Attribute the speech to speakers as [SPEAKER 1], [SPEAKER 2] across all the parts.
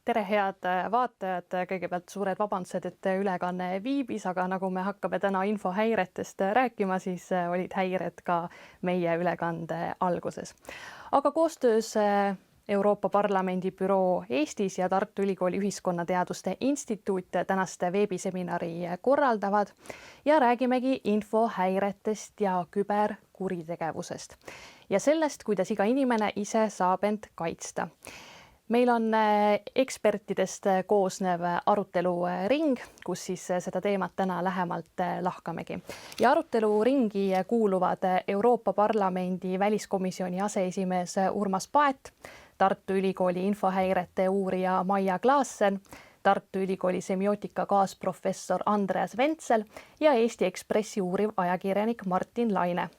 [SPEAKER 1] tere, head vaatajad, kõigepealt suured vabandused, et ülekanne viibis, aga nagu me hakkame täna infohäiretest rääkima, siis olid häired ka meie ülekande alguses. Aga koostöös Euroopa Parlamendi büroo Eestis ja Tartu Ülikooli Ühiskonnateaduste Instituut tänast veebiseminari korraldavad ja räägimegi infohäiretest ja küberkuritegevusest ja sellest, kuidas iga inimene ise saab end kaitsta. Meil on ekspertidest koosnev aruteluring, kus siis seda teemat täna lähemalt lahkamegi. Ja aruteluringi kuuluvad Euroopa Parlamendi väliskomisjoni aseesimees Urmas Paet, Tartu Ülikooli infohäirete uurija Maia Klaassen, Tartu Ülikooli semiootika kaasprofessor Andreas Ventsel ja Eesti Ekspressi uuriv ajakirjanik Martin Laine.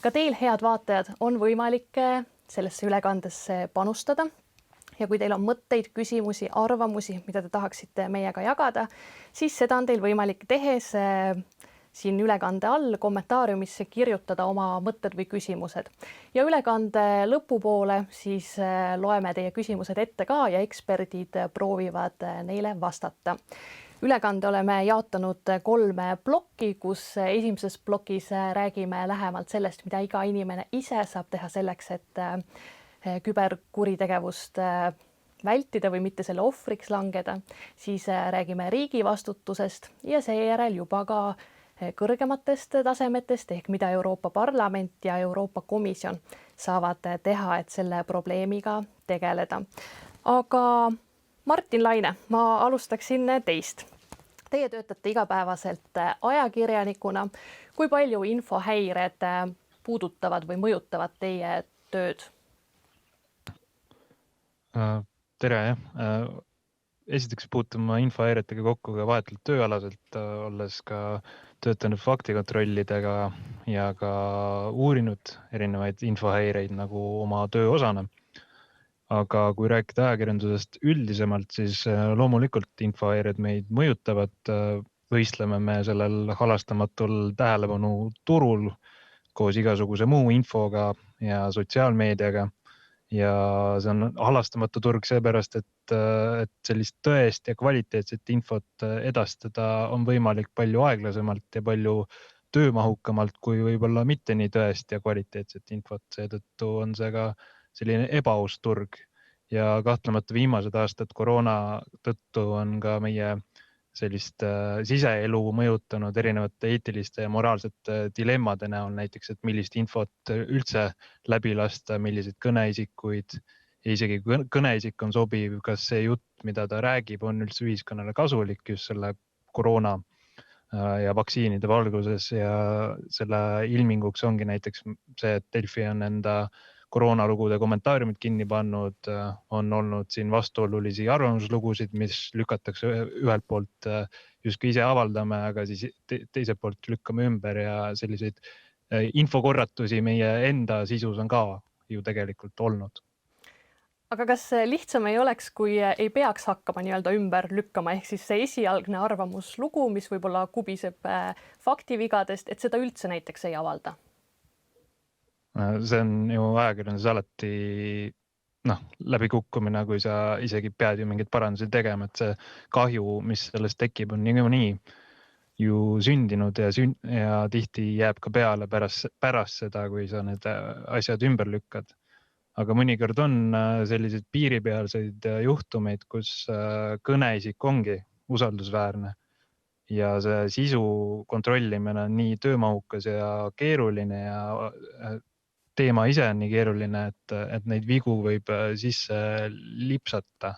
[SPEAKER 1] Ka teil, head vaatajad, on võimalik sellesse ülekandesse panustada. Ja kui teil on mõtteid, küsimusi, arvamusi, mida te tahaksite meiega jagada, siis seda on teil võimalik tehes siin ülekande all kommentaariumisse kirjutada oma mõtted või küsimused. Ja ülekande lõpupoole siis loeme teie küsimused ette ka ja eksperdid proovivad neile vastata. Ülekande oleme jaotanud 3 plokki, kus esimeses plokis räägime lähemalt sellest, mida iga inimene ise saab teha selleks, et küberkuritegevust vältida või mitte selle ohvriks langeda, siis räägime riigi vastutusest ja seejärel juba ka kõrgematest tasemetest ehk mida Euroopa Parlament ja Euroopa Komisjon saavad teha, et selle probleemiga tegeleda. Aga Martin Laine, ma alustaksin teist. Teie töötate igapäevaselt ajakirjanikuna. Kui palju infohäired puudutavad või mõjutavad teie tööd?
[SPEAKER 2] Tere, jah. Esiteks puutun ma infohäiretega kokku ka vahetult tööalaselt, olles ka töötanud faktikontrollidega ja ka uurinud erinevaid infohäireid nagu oma töö osana. Aga kui rääkida ajakirjandusest üldisemalt, siis loomulikult infohäired meid mõjutavad. Võistleme me sellel halastamatul tähelepanu turul koos igasuguse muu infoga ja sotsiaalmeediaga. Ja see on halastamatu turg seepärast, et sellist tõest ja kvaliteetset infot edastada on võimalik palju aeglasemalt ja palju töömahukamalt kui võib-olla mitte nii tõest ja kvaliteetset infot. Seetõttu on see ka selline ebaaus turg ja kahtlemata viimased aastad koroona tõttu on ka meie sellist siseelu mõjutanud erinevate eetiliste ja moraalsete dilemmade näol, näiteks, et millist infot üldse läbi lasta, milliseid kõneisikuid ja isegi kõneisik on sobiv, kas see jutt, mida ta räägib, on üldse ühiskonnale kasulik just selle koroona ja vaktsiinide valguses ja selle ilminguks ongi näiteks see, et Delfi on enda koroonalugude kommentaariumid kinni pannud, on olnud siin vastuolulisi arvamuslugusid, mis lükatakse ühelt poolt justkui ise avaldame, aga siis teiselt poolt lükkame ümber ja selliseid infokorratusi meie enda sisus on ka ju tegelikult olnud.
[SPEAKER 1] Aga kas lihtsam ei oleks, kui ei peaks hakkama nii-öelda ümber lükkama, ehk siis see esialgne arvamuslugu, mis võib-olla kubiseb faktivigadest, et seda üldse näiteks ei avalda?
[SPEAKER 2] See on ju ajakirjanduses alati läbikukkumine, kui sa isegi pead ju mingeid parandusi tegema, et see kahju, mis sellest tekib, on nii ju sündinud ja tihti jääb ka peale pärast seda, kui sa need asjad ümber lükkad. Aga mõnikord on selliseid piiripealseid juhtumeid, kus kõneisik ongi usaldusväärne ja see sisu kontrollimine on nii töömahukas ja keeruline ja teema ise on nii keeruline, et neid vigu võib sisse lipsata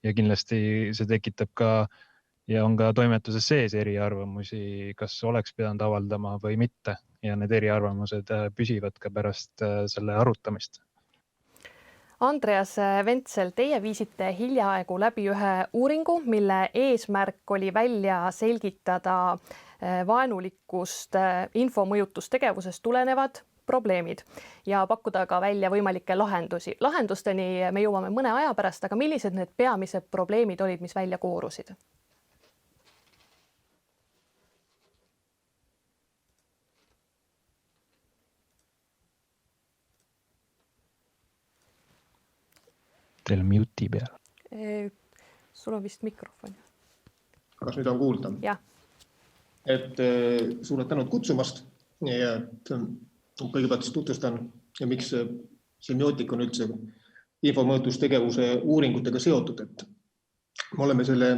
[SPEAKER 2] ja kindlasti see tekitab ka ja on ka toimetuses sees eriarvamusi, kas oleks pidanud avaldama või mitte ja need eriarvamused püsivad ka pärast selle arutamist.
[SPEAKER 1] Andreas Ventsel, teie viisite hiljaaegu läbi ühe uuringu, mille eesmärk oli välja selgitada vaenulikust infomõjutustegevusest tulenevad probleemid ja pakkuda ka välja võimalikke lahendusi. Lahendusteni me jõuame mõne aja pärast, aga millised need peamised probleemid olid, mis välja koorusid?
[SPEAKER 2] Teil on mute'i peal.
[SPEAKER 1] sul on vist mikrofon.
[SPEAKER 3] Kas nüüd on kuulda?
[SPEAKER 1] Jah.
[SPEAKER 3] Et suured tänud kutsumast ja et kõigepealt tutvustan, miks semiootika on üldse infomõõtustegevuse uuringutega seotud. Et me oleme selle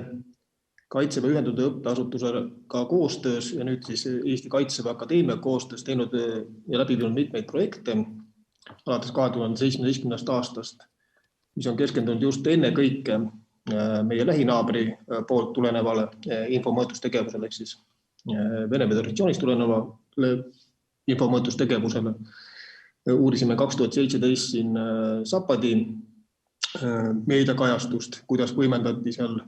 [SPEAKER 3] Kaitseväe ühendatud õppeasutusega koostöös ja nüüd siis Eesti Kaitseväe Akadeemia koostöös teinud ja läbi viinud mitmeid projekte alates 2017. aastast, mis on keskendunud just enne kõike meie lähinaabri poolt tulenevale infomõõtustegevusele ehk siis Vene Föderatsioonist tulenevale infomõõtustegevusele. Uurisime 2017 siin Sapadi meediakajastust, kuidas võimendati seal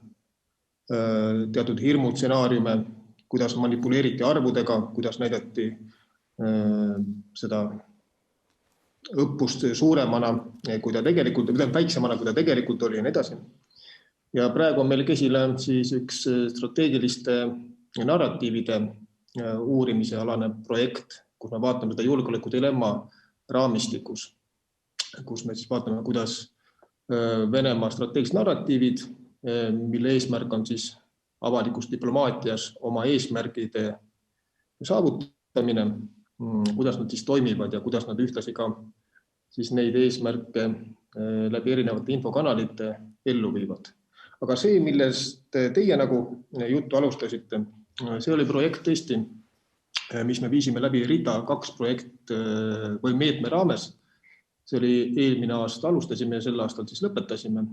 [SPEAKER 3] teatud hirmutsenaariume, kuidas manipuleeriti arvudega, kuidas näidati seda õppust suuremana, kui ta tegelikult, väiksemana, kui ta tegelikult oli ja nii edasi. Ja praegu on meil käsile siis üks strateegiliste narratiivide uurimise alane projekt, kus me vaatame seda julgeoleku dilemma raamistikus, kus me siis vaatame, kuidas Venemaa strateegilised narratiivid, mille eesmärk on siis avalikus diplomaatias oma eesmärgide saavutamine, kuidas nad siis toimivad ja kuidas nad ühtlasi ka siis neid eesmärke läbi erinevate infokanalite ellu viivad. Aga see, millest teie nagu juttu alustasite, see oli projekt tõesti, mis me viisime läbi RITA 2 projekt või meetme raames. See oli eelmine aasta alustasime ja sel aastal siis lõpetasime,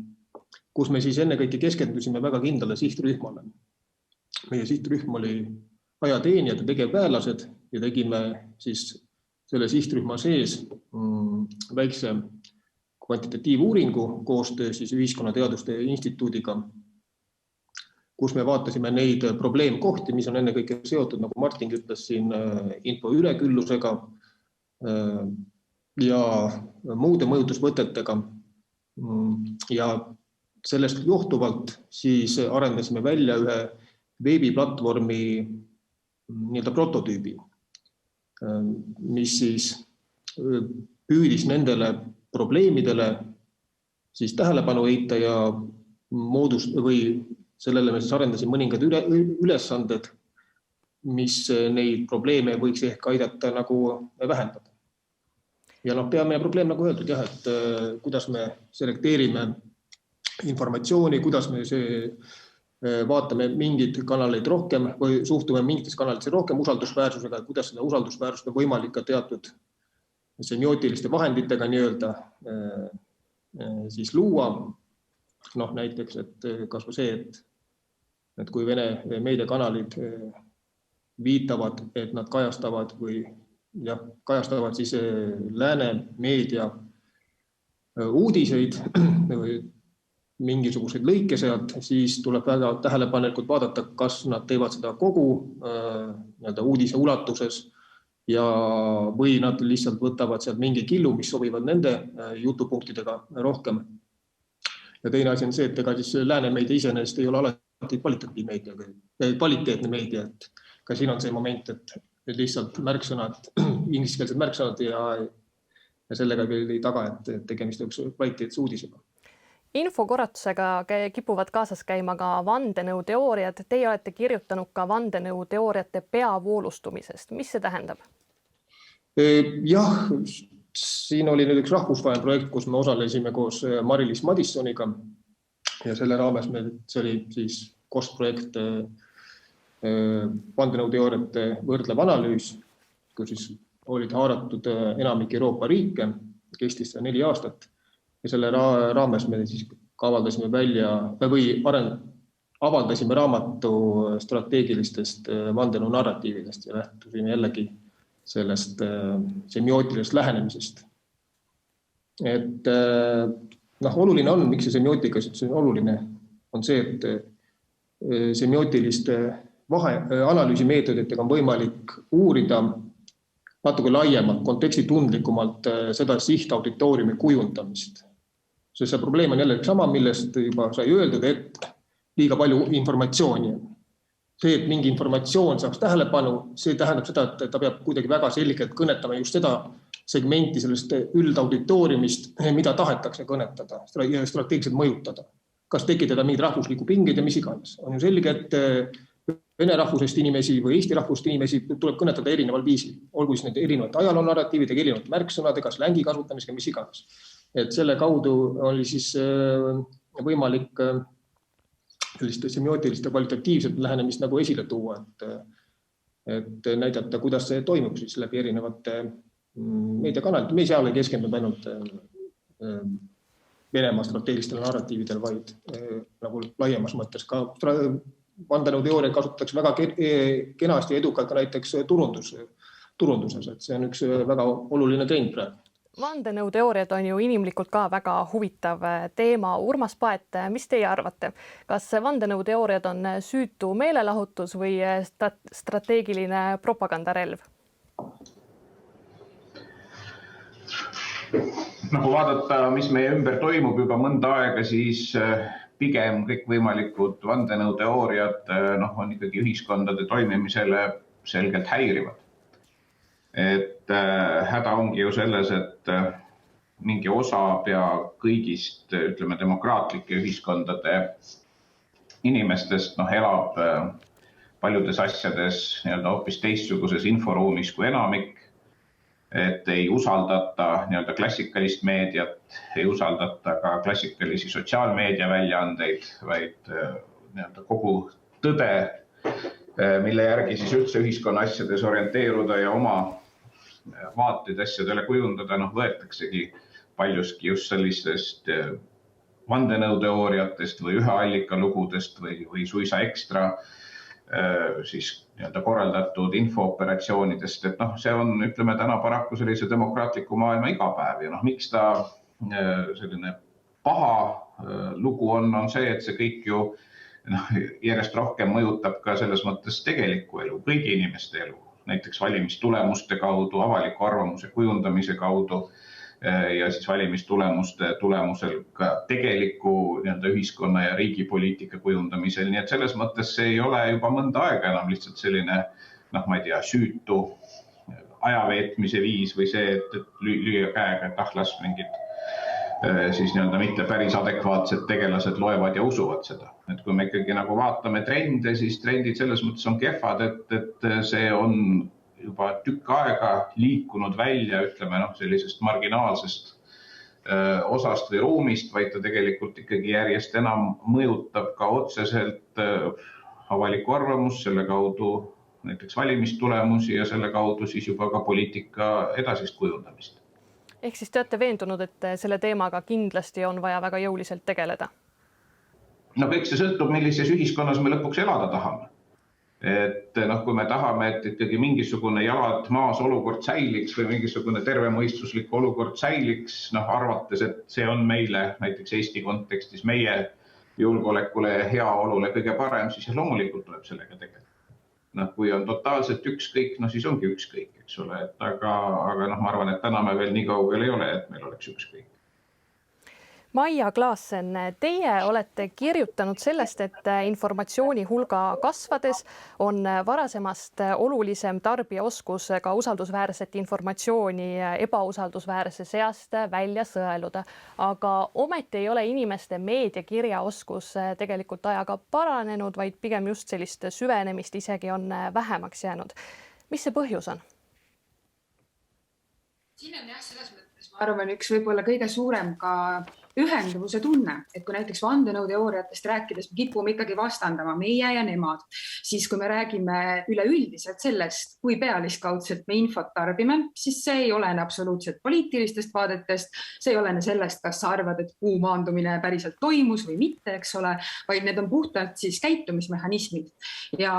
[SPEAKER 3] kus me siis ennekõike keskendusime väga kindlale sihtrühmale. Meie sihtrühm oli ajateenijad ja tegevväelased ja tegime siis selle sihtrühma sees väikse kvantitatiivuuringu koostöö siis Ühiskonnateaduste Instituudiga, kus me vaatasime neid probleemkohti, mis on ennekõike seotud, nagu Martin ütles siin, info üleküllusega ja muude mõjutusvõtetega. Ja sellest johtuvalt siis arendasime välja ühe veebiplatvormi nii-öelda prototüübi, mis siis püüdis nendele probleemidele siis tähelepanu heita ja või sellele me siis arendasime mõningad ülesanded, mis neid probleeme võiks ehk aidata nagu vähendada. Ja peamine probleem, nagu öeldud, jah, et kuidas me selekteerime informatsiooni, kuidas me vaatame mingid kanaleid rohkem või suhtume mingites kanalites rohkem usaldusväärsusega, kuidas seda usaldusväärsust on võimalik ka teatud semiootiliste vahenditega nii-öelda siis luua. Näiteks, et kas või see, et kui Vene meediakanalid viitavad, et nad kajastavad siis lääne meedia uudiseid või mingisuguseid lõike sealt, siis tuleb väga tähelepanelikult vaadata, kas nad teevad seda kogu uudise ulatuses või nad lihtsalt võtavad sealt mingi killu, mis sobivad nende jutupunktidega rohkem. Ja teine asi on see, et ega siis lääne meedia iseenesest ei ole alati kvaliteetne meedia, et ka siin on see moment, et lihtsalt märksõnad, ingliskeelsed märksõnad ja sellega ei taga, et tegemist üks kvaliteetse uudisega.
[SPEAKER 1] Infokorratusega kipuvad kaasas käima ka vandenõuteooriad. Teie olete kirjutanud ka vandenõuteooriate peavoolustumisest. Mis see tähendab?
[SPEAKER 3] Jah, siin oli nüüd üks rahvusvaheline projekt, kus me osalesime koos Mari-Liis Madissoniga ja selle raames see oli siis koosprojekt vandenõuteooriate võrdlev analüüs, kus siis olid haaratud enamik Euroopa riike, kestis 4 aastat ja selle raames me siis avaldasime avaldasime raamatu strateegilistest vandenõu narratiividest ja lähtusime jällegi sellest semiootilisest lähenemisest. Et oluline on, miks see semiootika on oluline, on see, et semiootiliste analüüsimeetoditega on võimalik uurida natuke laiemalt, kontekstitundlikumalt seda sihtauditooriumi kujundamist. See probleem on jälle sama, millest juba sai öeldud, et liiga palju informatsiooni. See, et mingi informatsioon saaks tähelepanu, see tähendab seda, et ta peab kuidagi väga selgelt kõnetama just seda segmenti sellest üldauditooriumist, mida tahetakse kõnetada ja strateegiliselt mõjutada. kas tekitada mingid rahvuslikku pinged ja mis iganes. On ju selge, et vene rahvusest inimesi või Eesti rahvusest inimesi tuleb kõnetada erineval viisil. Olgu siis need erinevate ajaloonarratiividega, erinevate märksõnadega, slängi kasutamisega, mis iganes. Et selle kaudu oli siis võimalik sellist semiootilist ja kvalitatiivset lähenemist nagu esile tuua, et näidata, kuidas see toimub siis läbi erinevate meediakanalite. Me seal ei keskendunud ainult Venemaa strateegilistele narratiividele, vaid nagu laiemas mõttes ka vandenõuteooriaid kasutatakse väga kenasti ja edukalt ka näiteks turunduses, et see on üks väga oluline trend praegu.
[SPEAKER 1] Vandenõuteooriad on ju inimlikult ka väga huvitav teema. Urmas Paet, mis teie arvate? Kas vandenõuteooriad on süütu meelelahutus või strateegiline propagandarelv?
[SPEAKER 4] Nagu vaadata, mis meie ümber toimub juba mõnda aega, siis pigem kõik võimalikud vandenõuteooriad on ikkagi ühiskondade toimimisele selgelt häirivad. Et häda ongi ju selles, et mingi osa pea kõigist, ütleme, demokraatlike ühiskondade inimestest elab paljudes asjades hoopis teistsuguses inforuumis kui enamik, et ei usaldata klassikalist meediat, ei usaldata ka klassikalisi sotsiaalmeedia väljaandeid, vaid kogu tõde, mille järgi siis üldse ühiskonna asjades orienteeruda ja oma vaateid asjadele kujundada, võetaksegi paljuski just sellistest vandenõuteooriatest või ühe allika lugudest või suisa ekstra siis korraldatud infooperatsioonidest, et see on, ütleme, täna paraku sellise demokraatliku maailma igapäev ja miks ta selline paha lugu on see, et see kõik ju järjest rohkem mõjutab ka selles mõttes tegelikku elu, kõigi inimeste elu, näiteks valimistulemuste kaudu, avaliku arvamuse kujundamise kaudu ja siis valimistulemuste tulemusel ka tegeliku ühiskonna ja riigipoliitika kujundamisel. Nii et selles mõttes see ei ole juba mõnda aega enam lihtsalt selline, ma ei tea, süütu ajaveetmise viis või see, et lüüa käega, et las mingid siis mitte päris adekvaatsed tegelased loevad ja usuvad seda. Et kui me ikkagi vaatame trende, siis trendid selles mõttes on kehvad, et see on juba tükk aega liikunud välja, ütleme, sellisest marginaalsest osast või ruumist, vaid ta tegelikult ikkagi järjest enam mõjutab ka otseselt avalikku arvamust, selle kaudu näiteks valimistulemusi ja selle kaudu siis juba ka poliitika edasist kujundamist.
[SPEAKER 1] Ehk siis te olete veendunud, et selle teemaga kindlasti on vaja väga jõuliselt tegeleda?
[SPEAKER 4] Kõik see sõltub, millises ühiskonnas me lõpuks elada tahame. Et kui me tahame, et ikkagi mingisugune jalad maas olukord säiliks või mingisugune tervemõistuslik olukord säiliks, arvates, et see on meile näiteks Eesti kontekstis meie julgeolekule ja heaolule kõige parem, siis loomulikult tuleb sellega tegeleda. Kui on totaalselt ükskõik, siis ongi ükskõik, eks ole. Aga ma arvan, et täna me veel nii kaugel ei ole, et meil oleks ükskõik.
[SPEAKER 1] Maia Klaassen, teie olete kirjutanud sellest, et informatsiooni hulga kasvades on varasemast olulisem tarbijaoskus ka usaldusväärset informatsiooni ebausaldusväärse seast välja sõeluda. Aga ometi ei ole inimeste meediakirjaoskus tegelikult ajaga paranenud, vaid pigem just sellist süvenemist isegi on vähemaks jäänud. Mis see põhjus on?
[SPEAKER 5] Siin on selles mõttes, ma arvan, üks võib-olla kõige suurem ka ühenduvuse tunne, et kui näiteks vandenõuteooriatest rääkides me kipume ikkagi vastandama meie ja nemad, siis kui me räägime üleüldiselt sellest, kui pealiskaudselt me infot tarbime, siis see ei olene absoluutselt poliitilistest vaadetest, see ei olene sellest, kas sa arvad, et kuu maandumine päriselt toimus või mitte, eks ole, vaid need on puhtalt siis käitumismehhanismid. Ja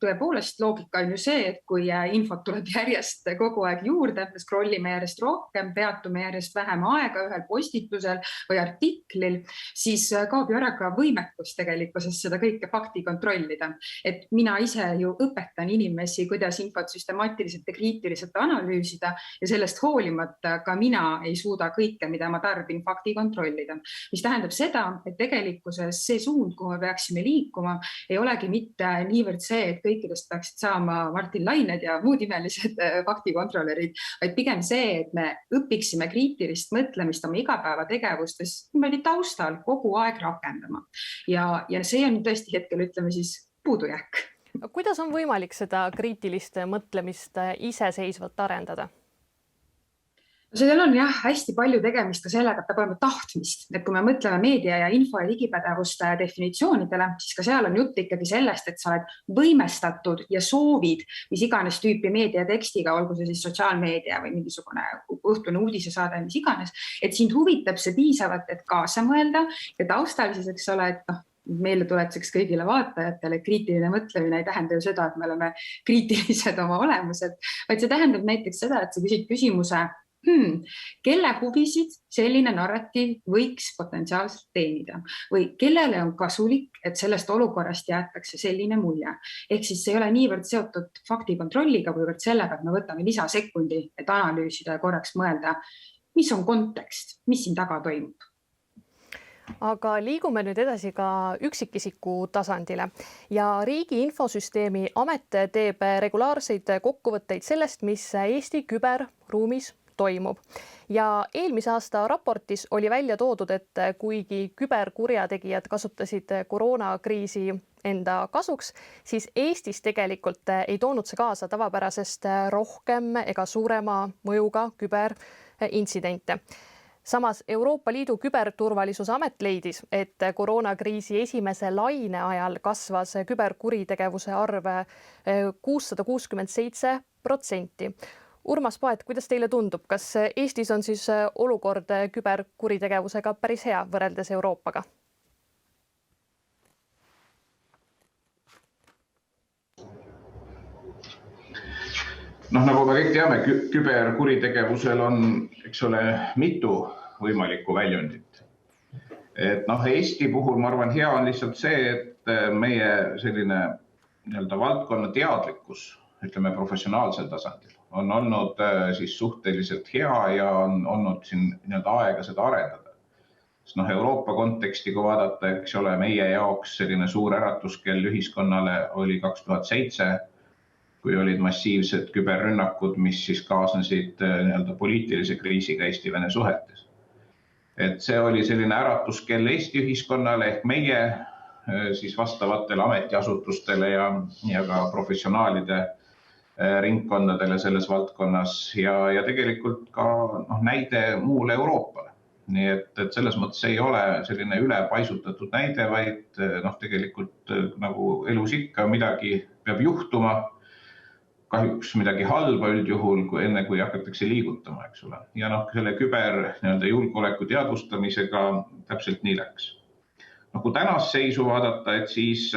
[SPEAKER 5] tõepoolest loogika on ju see, et kui infot tuleb järjest kogu aeg juurde, me scrollime järjest rohkem, peatume järjest vähem aega ühel postitusel või artiklil, siis kaob ju ära ka võimekus tegelikkuses seda kõike fakti kontrollida. Et mina ise ju õpetan inimesi, kuidas infot süstemaatiliselt ja kriitiliselt analüüsida ja sellest hoolimata ka mina ei suuda kõike, mida ma tarbin, fakti kontrollida. Mis tähendab seda, et tegelikkuses see suund, kuhu me peaksime liikuma, ei olegi mitte niivõrd see, et kõikidest peaksid saama Martin Lained ja muud imelised faktikontrollerid, vaid pigem see, et me õpiksime kriitilist mõtlemist oma igapäevategevustes tegevustes niimoodi taustal kogu aeg rakendama. Ja see on tõesti hetkel, ütleme siis, puudujääk.
[SPEAKER 1] Kuidas on võimalik seda kriitilist mõtlemist iseseisvalt arendada?
[SPEAKER 5] Seal on jah hästi palju tegemist ka sellega, et peab olema tahtmist. Et kui me mõtleme meedia ja info ja digipädevuste definitsioonile, siis ka seal on jutt ikkagi sellest, et sa oled võimestatud ja soovid, mis iganes tüüpi meedia tekstiga, olgu see siis sotsiaalmeedia või mingisugune õhtune uudisesaade, mis iganes, et sind huvitab see piisavalt, et kaasa mõelda ja taustal siis, eks ole, et meile tuletuseks kõigile vaatajatele, kriitiline mõtlemine ei tähenda ju seda, et me oleme kriitilised oma olemuselt, vaid see tähendab näiteks seda, et sa küsid küsimuse, kelle huvisid selline narratiiv võiks potentsiaalselt teenida või kellele on kasulik, et sellest olukorrast jäetakse selline mulje. Ehk siis see ei ole niivõrd seotud faktikontrolliga, kuivõrd sellega, et me võtame lisasekundi, et analüüsida ja korraks mõelda, mis on kontekst, mis siin taga toimub.
[SPEAKER 1] Aga liigume nüüd edasi ka üksikisiku tasandile ja Riigi Infosüsteemi Amet teeb regulaarseid kokkuvõtteid sellest, mis Eesti küberruumis toimub. Ja eelmise aasta raportis oli välja toodud, et kuigi küberkurjategijad kasutasid koroonakriisi enda kasuks, siis Eestis tegelikult ei toonud see kaasa tavapärasest rohkem ega suurema mõjuga küberintsidente. Samas Euroopa Liidu küberturvalisuse amet leidis, et koroonakriisi esimese laine ajal kasvas küberkuritegevuse arv 667%. Urmas Paet, kuidas teile tundub, kas Eestis on siis olukord küberkuritegevusega päris hea võrreldes Euroopaga?
[SPEAKER 4] Nagu me kõik teame, küberkuritegevusel on, eks ole, mitu võimalikku väljundit. Eesti puhul, ma arvan, hea on lihtsalt see, et meie selline valdkonna teadlikkus, ütleme professionaalsel tasandil, on olnud siis suhteliselt hea ja on olnud siin aega seda arendada. Euroopa konteksti, kui vaadata, eks ole, meie jaoks selline suur äratuskell ühiskonnale oli 2007, kui olid massiivsed küberrünnakud, mis siis kaasnesid poliitilise kriisiga Eesti-Vene suhetes. Et see oli selline äratuskell Eesti ühiskonnale ehk meie siis vastavatele ametiasutustele ja ka professionaalide ringkondadele selles valdkonnas ja tegelikult ka näide muule Euroopale. Nii et selles mõttes ei ole selline ülepaisutatud näide, vaid tegelikult nagu elus ikka midagi peab juhtuma, kahjuks midagi halba üldjuhul, enne kui hakatakse liigutama, eks ole. Ja selle küberjulgeoleku teadvustamisega täpselt nii läks. Kui tänast seisu vaadata, et siis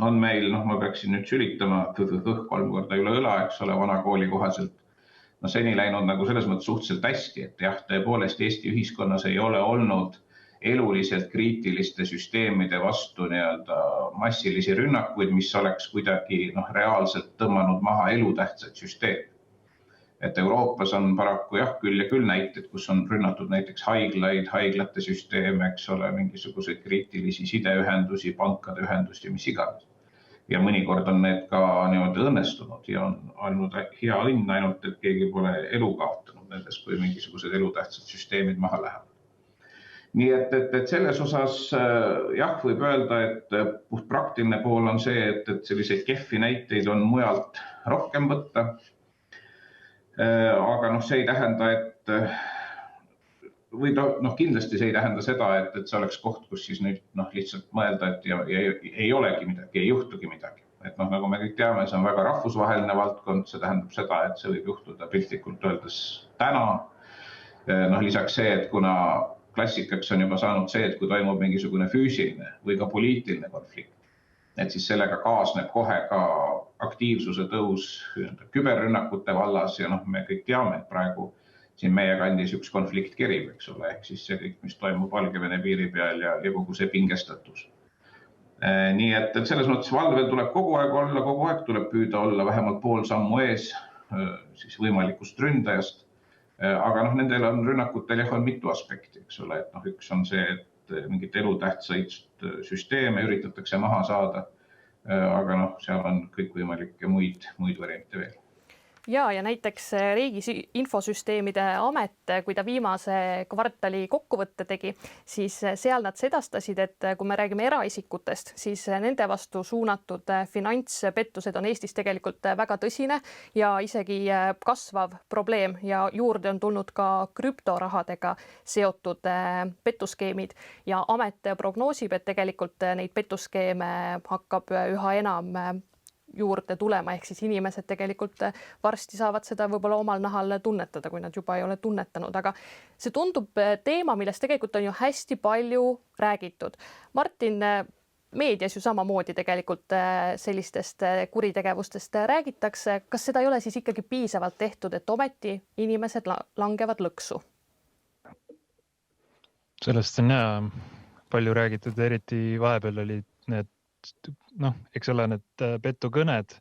[SPEAKER 4] on meil, ma peaksin nüüd sülitama 3 korda üle õla, eks ole, vana kooli kohaselt. Seni läinud selles mõttes suhteliselt hästi, et jah, tõepoolest Eesti ühiskonnas ei ole olnud eluliselt kriitiliste süsteemide vastu massilisi rünnakuid, mis oleks kuidagi reaalselt tõmmanud maha elutähtsad süsteemid. Et Euroopas on paraku jah küll ja küll näited, kus on rünnatud näiteks haiglaid, haiglate süsteeme, eks ole, mingisuguseid kriitilisi sideühendusi, pankade ühendusi, mis iganes. Ja mõnikord on need ka õnnestunud ja on olnud hea õnn ainult, et keegi pole elu kaotanud nendes, kui mingisugused elutähtsad süsteemid maha lähevad. Nii et selles osas jah, võib öelda, et puht praktiline pool on see, et selliseid kehvi näiteid on mujalt rohkem võtta. Aga see ei tähenda, et või kindlasti see ei tähenda seda, et see oleks koht, kus siis nüüd lihtsalt mõelda, et ei olegi midagi, ei juhtugi midagi. Et nagu me kõik teame, see on väga rahvusvaheline valdkond, see tähendab seda, et see võib juhtuda piltlikult öeldes täna. Lisaks see, et kuna klassikaks on juba saanud see, et kui toimub mingisugune füüsiline või ka poliitiline konflikt, et siis sellega kaasneb kohe ka aktiivsuse tõus küberrünnakute vallas ja me kõik teame, et praegu siin meie kandis üks konflikt kerib, eks ole, ehk siis see kõik, mis toimub Valgevene piiri peal ja kogu see pingestatus. Nii et selles mõttes valvel tuleb kogu aeg olla, kogu aeg tuleb püüda olla vähemalt pool sammu ees siis võimalikust ründajast. Aga nendel on rünnakutel on mitu aspekti, eks ole, et üks on see, et mingit elutähtsaid süsteeme üritatakse maha saada, aga seal on kõik võimalikke muid variante veel.
[SPEAKER 1] ja näiteks Riigi Infosüsteemide Amet, kui ta viimase kvartali kokkuvõtte tegi, siis seal nad sedastasid, et kui me räägime eraisikutest, siis nende vastu suunatud finantspettused on Eestis tegelikult väga tõsine ja isegi kasvav probleem ja juurde on tulnud ka krüptorahadega seotud pettuskeemid ja amet prognoosib, et tegelikult neid pettuskeeme hakkab üha enam juurde tulema, ehk siis inimesed tegelikult varsti saavad seda võib-olla omal nahal tunnetada, kui nad juba ei ole tunnetanud, aga see tundub teema, millest tegelikult on ju hästi palju räägitud. Martin, meedias ju samamoodi tegelikult sellistest kuritegevustest räägitakse. Kas seda ei ole siis ikkagi piisavalt tehtud, et ometi inimesed langevad lõksu?
[SPEAKER 2] Sellest on palju räägitud, eriti vahepeal olid need eks ole need petukõned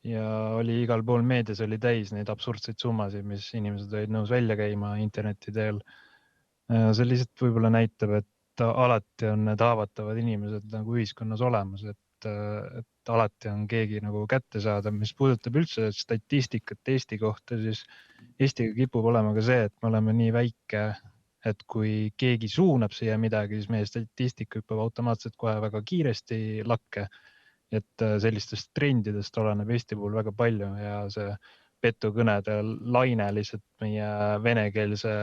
[SPEAKER 2] ja oli igal pool meedias oli täis neid absurdseid summasid, mis inimesed olid nõus välja käima interneti teel. See lihtsalt võib-olla näitab, et alati on need haavatavad inimesed nagu ühiskonnas olemas, et alati on keegi nagu kätte saada. Mis puudutab üldse statistikat Eesti kohta, siis Eestiga kipub olema ka see, et me oleme nii väike, et kui keegi suunab siia midagi, siis meie statistika hüppab automaatselt kohe väga kiiresti lakke. Et sellistest trendidest oleneb Eesti puhul väga palju ja see petukõnede laine lihtsalt meie venekeelse,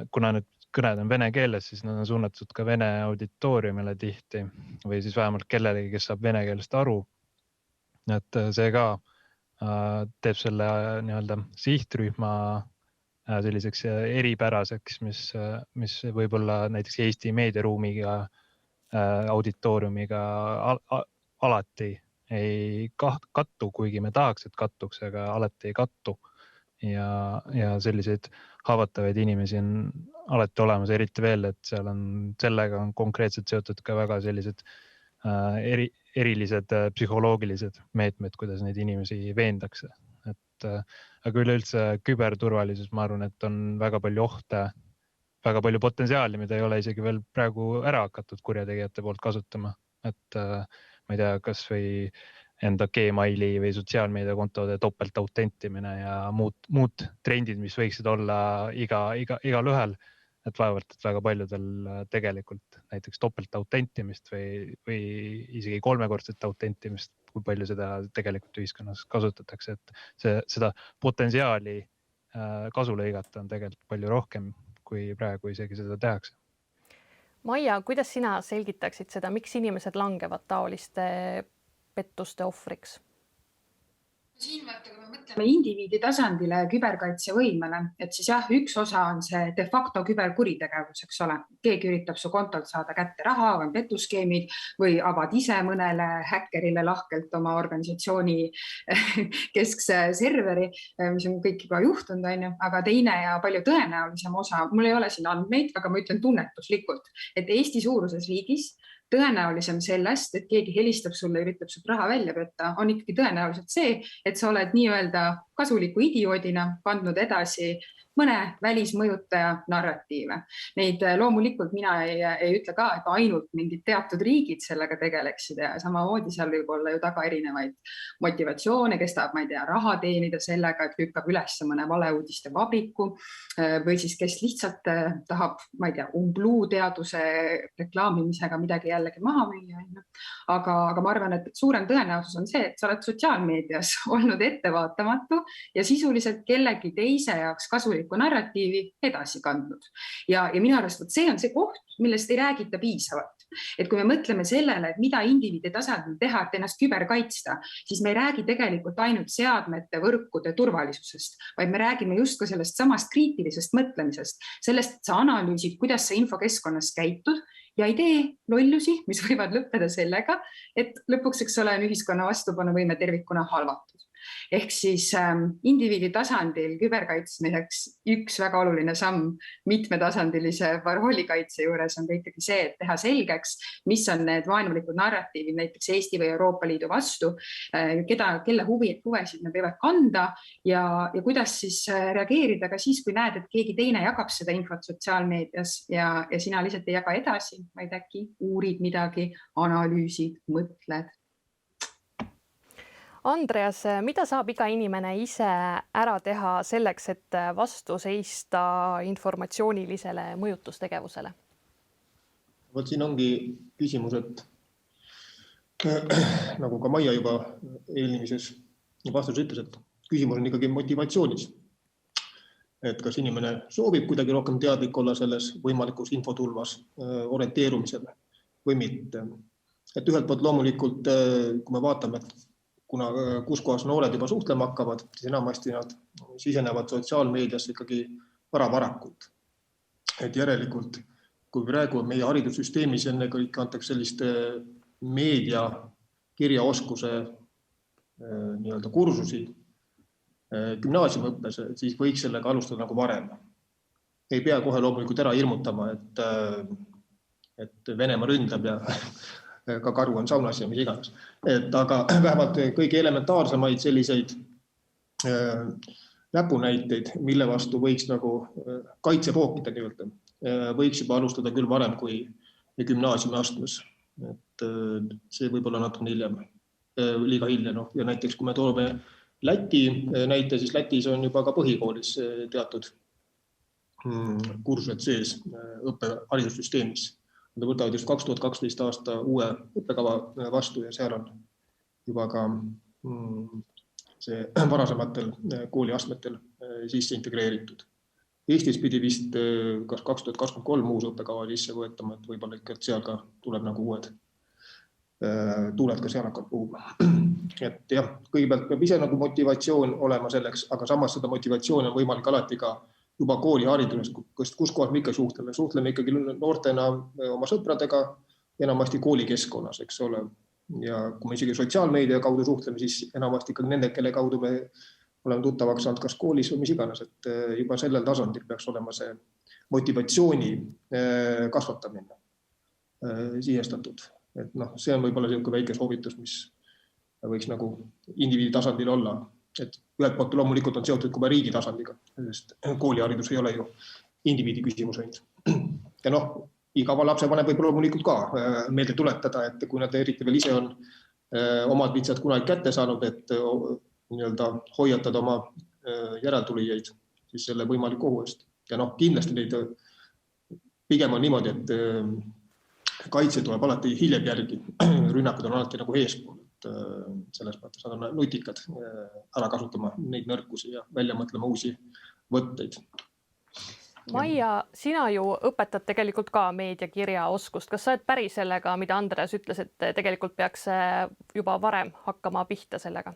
[SPEAKER 2] kuna need kõned on vene keeles, siis nad on suunatud ka vene auditooriumile tihti või siis vähemalt kellelegi, kes saab vene keelest aru. Et see ka teeb selle nii-öelda sihtrühma selliseks eripäraseks, mis võib-olla näiteks Eesti meediaruumiga, auditooriumiga alati ei kattu, kuigi me tahaks, et kattuks, aga alati ei kattu. Ja selliseid haavatavaid inimesi on alati olemas, eriti veel, et sellega on konkreetselt seotud ka väga sellised erilised psühholoogilised meetmed, kuidas neid inimesi veendakse. Aga üleüldse küberturvalisus, ma arvan, et on väga palju ohte, väga palju potentsiaali, mida ei ole isegi veel praegu ära hakatud kurjategijate poolt kasutama. Et ma ei tea, kas või enda Gmaili või sotsiaalmeediakontode topeltautentimine ja muud trendid, mis võiksid olla igal ühel, et vaevalt, et väga paljudel tegelikult näiteks topeltautentimist või isegi kolmekordset autentimist, kui palju seda tegelikult ühiskonnas kasutatakse, et seda potentsiaali kasu lõigata on tegelikult palju rohkem, kui praegu isegi seda tehakse.
[SPEAKER 1] Maia, kuidas sina selgitaksid seda, miks inimesed langevad taoliste pettuste ohvriks?
[SPEAKER 5] Siin vaata, kui me mõtleme indiviidi tasandile küberkaitsevõimele, et siis jah, üks osa on see de facto küberkuritegevus, eks ole. Keegi üritab su kontolt saada kätte raha või petuskeemid või avad ise mõnele häkkerile lahkelt oma organisatsiooni keskse serveri, mis on kõik juba juhtunud, on ju. Aga teine ja palju tõenäolisem osa, mul ei ole siin andmeid, aga ma ütlen tunnetuslikult, et Eesti suuruses riigis tõenäolisem sellest, et keegi helistab sulle, üritab sult raha välja petta, on ikkagi tõenäoliselt see, et sa oled nii-öelda kasuliku idioodina kandnud edasi mõne välismõjutaja narratiive. Neid loomulikult mina ei ütle ka, et ainult mingid teatud riigid sellega tegeleksid ja samamoodi seal võib olla ju taga erinevaid motivatsioone, kes tahab, ma ei tea, raha teenida sellega, et lükkab üles mõne valeuudiste vabriku või siis kes lihtsalt tahab, ma ei tea, umbluuteaduse reklaamimisega midagi jällegi maha müüa. Aga ma arvan, et suurem tõenäosus on see, et sa oled sotsiaalmeedias olnud ettevaatamatu ja sisuliselt kellegi teise jaoks kasulik narratiivi edasi kandnud. Ja minu arust see on see koht, millest ei räägita piisavalt. Et kui me mõtleme sellele, et mida indiviidi tasandil teha, et ennast küberkaitsta, siis me ei räägi tegelikult ainult seadmete, võrkude turvalisusest, vaid me räägime just ka sellest samast kriitilisest mõtlemisest, sellest, et sa analüüsid, kuidas sa infokeskkonnas käitud ja ei tee lollusi, mis võivad lõppeda sellega, et lõpuks, eks ole, on ühiskonna vastupanuvõime tervikuna halvatud. Ehk siis indiviidi tasandil küberkaitsmiseks üks väga oluline samm mitmetasandilise paroolikaitse juures on ikkagi see, et teha selgeks, mis on need vaenulikud narratiivid näiteks Eesti või Euroopa Liidu vastu, kelle huvesid nad võivad kanda ja kuidas siis reageerida ka siis, kui näed, et keegi teine jagab seda infot sotsiaalmeedias ja sina lihtsalt ei jaga edasi, vaid äkki uurid midagi, analüüsid, mõtled.
[SPEAKER 1] Andreas, mida saab iga inimene ise ära teha selleks, et vastu seista informatsioonilisele mõjutustegevusele?
[SPEAKER 3] Vot siin ongi küsimus, et nagu ka Maia juba eelmises vastuses ütles, et küsimus on ikkagi motivatsioonis. Et kas inimene soovib kuidagi rohkem teadlik olla selles võimalikus infotulvas orienteerumisel või mitte. Et ühelt poolt loomulikult, kui me vaatame, et kuna kus kohas noored juba suhtlema hakkavad, siis enamasti nad sisenevad sotsiaalmeediasse ikkagi varakult. Et järelikult, kui praegu meie haridussüsteemis ennekõike antakse selliste meedia kirjaoskuse nii-öelda kursusi gümnaasiumiõppes, siis võiks sellega alustada nagu varem. Ei pea kohe loomulikult ära ilmutama, et Venemaa ründab ja ka karu on saunas ja mis iganes. Aga vähemalt kõige elementaarsemaid selliseid näpunäiteid, mille vastu võiks nagu kaitsepookida nii-öelda, võiks juba alustada küll varem kui gümnaasiumi astmes. Et see võib olla natuke hiljem, liiga hiljem. Ja näiteks, kui me toome Läti näite, siis Lätis on juba ka põhikoolis teatud kursused sees õppeharidussüsteemis. Nad võtavad just 2012 aasta uue õppekava vastu ja seal on juba ka see varasematel kooliastmetel sisse integreeritud. Eestis pidi vist kas 2023 uus õppekava sisse võetama, et võib-olla ikka seal ka tuleb nagu uued tuuled ka seal hakkab puhuma. Et jah, kõigepealt peab ise nagu motivatsioon olema selleks, aga samas seda motivatsiooni on võimalik alati ka juba koolihariduses, kus kohas me ikka suhtleme. Suhtleme ikkagi noortena oma sõpradega, enamasti koolikeskkonnas, eks ole. Ja kui me isegi sotsiaalmeedia kaudu suhtleme, siis enamasti ikkagi nende, kelle kaudu me oleme tuttavaks saanud kas koolis või mis iganes, et juba sellel tasandil peaks olema see motivatsiooni kasvatamine sihestatud. Et see on võib-olla selline väike soovitus, mis võiks nagu indiviidi tasandil olla. Et ühelt poolt loomulikult on seotud ka riigi tasandiga, sest kooliharidus ei ole ju indiviidi küsimus ainult. Ja iga lapsevanem võib loomulikult ka meelde tuletada, et kui nad eriti veel ise on omad vitsad kunagi kätte saanud, et nii-öelda hoiatada oma järeltulijaid siis selle võimaliku ohu eest. Ja kindlasti neid pigem on niimoodi, et kaitse tuleb alati hiljem järgi. Rünnakud on alati nagu eespool. Selles mõttes nad on nutikad ära kasutama neid nõrkusi ja välja mõtlema uusi võtteid.
[SPEAKER 1] Maia, sina ju õpetad tegelikult ka meediakirjaoskust. Kas sa oled päri sellega, mida Andreas ütles, et tegelikult peaks juba varem hakkama pihta sellega?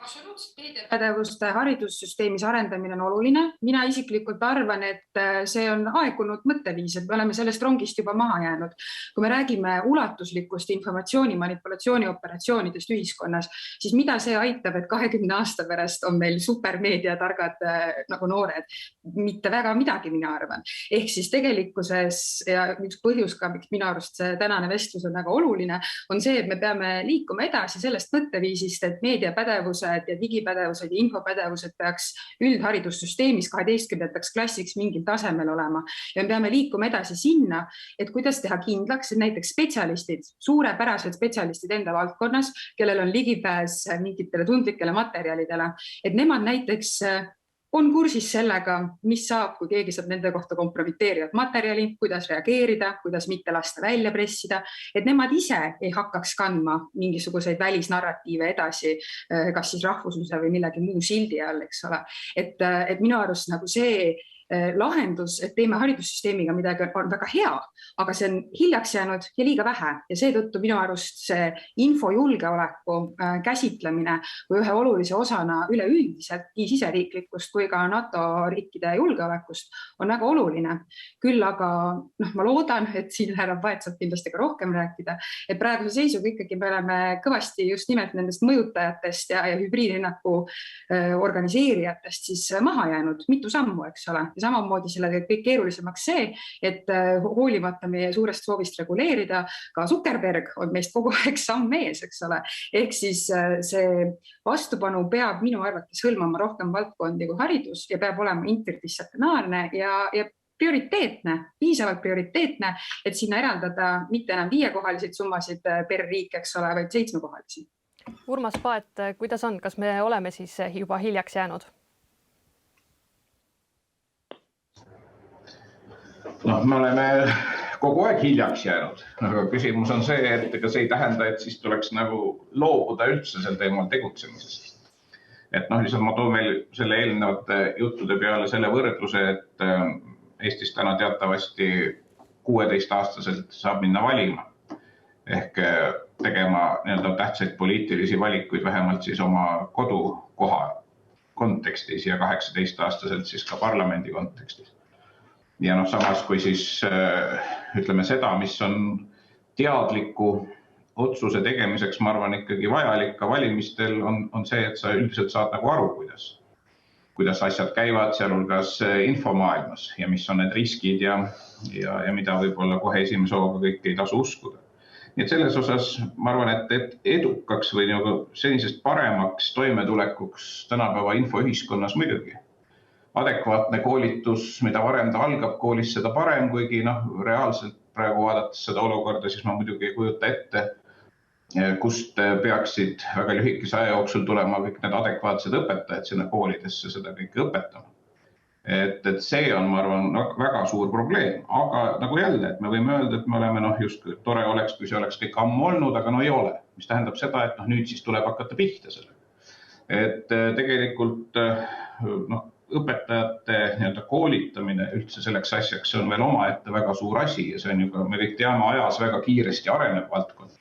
[SPEAKER 5] Absoluutselt. Meediapädevuste haridussüsteemis arendamine on oluline. Mina isiklikult arvan, et see on aegunud mõtteviis, et me oleme sellest rongist juba maha jäänud. Kui me räägime ulatuslikust informatsiooni manipulatsiooni operatsioonidest ühiskonnas, siis mida see aitab, et 20 aasta pärast on meil supermeediatargad nagu noored? Mitte väga midagi, mina arvan. Ehk siis tegelikkuses ja üks põhjus ka, miks minu arust see tänane vestlus on väga oluline, on see, et me peame liikuma edasi sellest mõtteviisist, et meediapädevused ja digipädevused ja infopädevused peaks üldharidussüsteemis 12. klassiks mingil tasemel olema. Ja me peame liikuma edasi sinna, et kuidas teha kindlaks, et näiteks spetsialistid, suurepärased spetsialistid enda valdkonnas, kellel on ligipääs mingitele tundlikele materjalidele, et nemad näiteks on kursis sellega, mis saab, kui keegi saab nende kohta kompromiteerivat materjali, kuidas reageerida, kuidas mitte lasta välja pressida, et nemad ise ei hakkaks kandma mingisuguseid välisnarratiive edasi, kas siis rahvusluse või millegi muu sildi all, eks ole. Et minu arust nagu see lahendus, et teeme haridussüsteemiga midagi on väga hea, aga see on hiljaks jäänud ja liiga vähe. Ja seetõttu minu arust see infojulgeoleku käsitlemine või ühe olulise osana üleüldiselt nii siseriiklikust kui ka NATO riikide julgeolekust on väga oluline. Küll aga ma loodan, et siin härra Paet saab kindlasti ka rohkem rääkida, et praeguse seisuga ikkagi me oleme kõvasti just nimelt nendest mõjutajatest ja hübriidrünnaku organiseerijatest siis maha jäänud mitu sammu, eks ole. Ja samamoodi selle kõik keerulisemaks see, et hoolimata meie suurest soovist reguleerida, ka Zuckerberg on meist kogu aeg samm ees, eks ole. Ehk siis see vastupanu peab minu arvates hõlmama rohkem valdkondi kui haridus ja peab olema interdistsiplinaarne ja prioriteetne, piisavalt prioriteetne, et sinna eraldada mitte enam 5-kohaliseid summasid per riik, eks ole, vaid 7-kohalisi.
[SPEAKER 1] Urmas Paet, kuidas on, kas me oleme siis juba hiljaks jäänud?
[SPEAKER 4] No, me oleme kogu aeg hiljaks jäänud, aga küsimus on see, et ega see ei tähenda, et siis tuleks nagu loobuda üldse sel teemal tegutsemisest. Et lihtsalt ma toon meil selle eelnevate juttude peale selle võrdluse, et Eestis täna teatavasti 16-aastaselt saab minna valima ehk tegema tähtsaid poliitilisi valikuid vähemalt siis oma kodukoha kontekstis ja 18-aastaselt siis ka parlamendi kontekstis. Ja samas kui siis ütleme seda, mis on teadliku otsuse tegemiseks, ma arvan ikkagi vajalik ka valimistel on see, et sa üldiselt saad nagu aru, kuidas asjad käivad, sealhulgas infomaailmas ja mis on need riskid ja mida võib-olla kohe esimese hooga kõik ei tasu uskuda. Nii et selles osas ma arvan, et edukaks või senisest paremaks toimetulekuks tänapäeva infoühiskonnas muidugi. Adekvaatne koolitus, mida varem ta algab koolis, seda parem, kuigi reaalselt praegu vaadates seda olukorda, siis ma muidugi ei kujuta ette, kust peaksid väga lühikese aja jooksul tulema kõik need adekvaatsed õpetajad sinna koolidesse seda kõike õpetama. Et see on, ma arvan, väga suur probleem, aga nagu jälle, et me võime öelda, et me oleme justkui tore oleks, kui see oleks kõik ammu olnud, aga ei ole, mis tähendab seda, et nüüd siis tuleb hakata pihta selle. Et tegelikult õpetajate koolitamine üldse selleks asjaks, see on veel omaette väga suur asi ja see on ju ka, me kõik teame, ajas väga kiiresti areneb valdkond.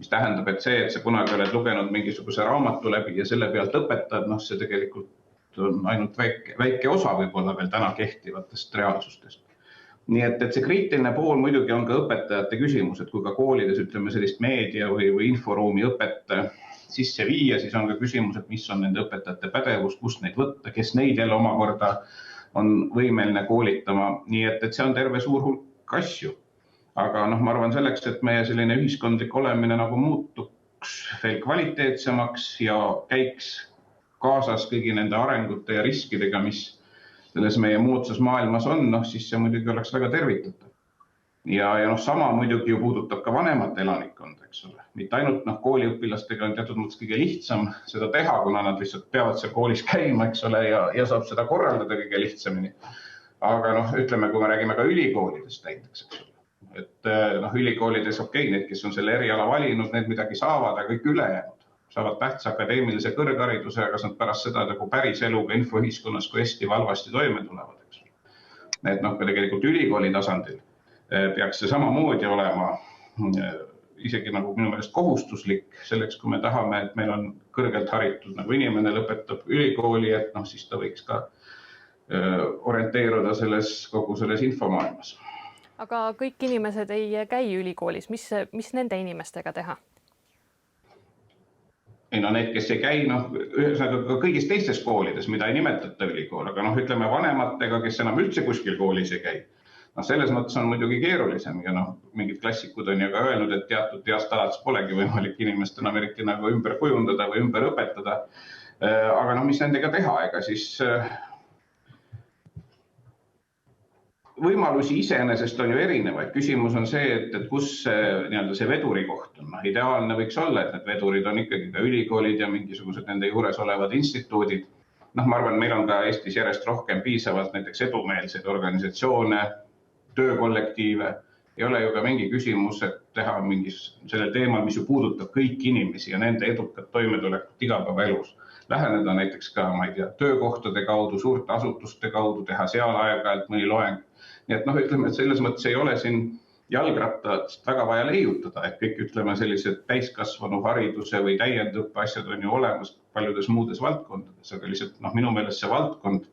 [SPEAKER 4] Mis tähendab, et see kunagi oled lugenud mingisuguse raamatu läbi ja selle pealt õpetad, see tegelikult on ainult väike osa võib-olla veel täna kehtivatest reaalsustest. Nii et see kriitiline pool muidugi on ka õpetajate küsimus, et kui ka koolides ütleme sellist meedia või inforuumi õpet sisse viia, siis on ka küsimus, et mis on nende õpetajate pädevus, kust neid võtta, kes neid jälle omakorda on võimeline koolitama. Nii et see on terve suur hulk asju. Aga ma arvan selleks, et meie selline ühiskondlik olemine nagu muutuks veel kvaliteetsemaks ja käiks kaasas kõigi nende arengute ja riskidega, mis selles meie moodsas maailmas on, siis see muidugi oleks väga tervitatav. Ja sama muidugi ju puudutab ka vanemat elanikkonda, eks ole. Mitte ainult kooliõpilastega on teatud mõttes kõige lihtsam seda teha, kuna nad lihtsalt peavad seal koolis käima, eks ole, ja saab seda korraldada kõige lihtsamini. Aga ütleme, kui me räägime ka ülikoolidest näiteks, eks ole. Et ülikoolides need, kes on selle eriala valinud, need midagi saavad, aga kõik ülejäänud saavad tähtsa akadeemilise kõrghariduse, aga nad pärast seda päris eluga infoühiskonnas kui hästi valvasti toime tulevad. Et ka tegelikult ülikooli tasandil peaks see samamoodi olema isegi minu meelest kohustuslik selleks, kui me tahame, et meil on kõrgelt haritud inimene lõpetab ülikooli, et siis ta võiks ka orienteeruda kogu selles infomaailmas.
[SPEAKER 1] Aga kõik inimesed ei käi ülikoolis. Mis nende inimestega teha?
[SPEAKER 4] Need, kes ei käi, ühesõnaga kõigis teistes koolides, mida ei nimetata ülikool, aga ütleme vanematega, kes enam üldse kuskil koolis ei käi. Selles mõttes on muidugi keerulisem ja mingid klassikud on ju ka öelnud, et teatud east alates polegi võimalik inimest enam eriti ümber kujundada või ümber õpetada. Aga mis nendega teha, ega siis võimalusi iseenesest on ju erinevaid. Küsimus on see, et kus see veduri koht on. Ideaalne võiks olla, et need vedurid on ikkagi ka ülikoolid ja mingisugused nende juures olevad instituudid. Ma arvan, meil on ka Eestis järjest rohkem piisavalt näiteks edumeelseid organisatsioone, töökollektiive. Ei ole ju ka mingi küsimus, et teha sellel teemal, mis ju puudutab kõiki inimesi ja nende edukat toimetulekut igapäevaelus. Läheneda näiteks ka, töökohtade kaudu, suurte asutuste kaudu, teha seal aeg-ajalt mõni loeng. Nii et ütleme, et selles mõttes ei ole siin jalgrattast väga vaja leiutada, et kõik ütleme sellised täiskasvanu hariduse või täiendõppe asjad on ju olemas paljudes muudes valdkondades, aga lihtsalt minu meelest see valdkond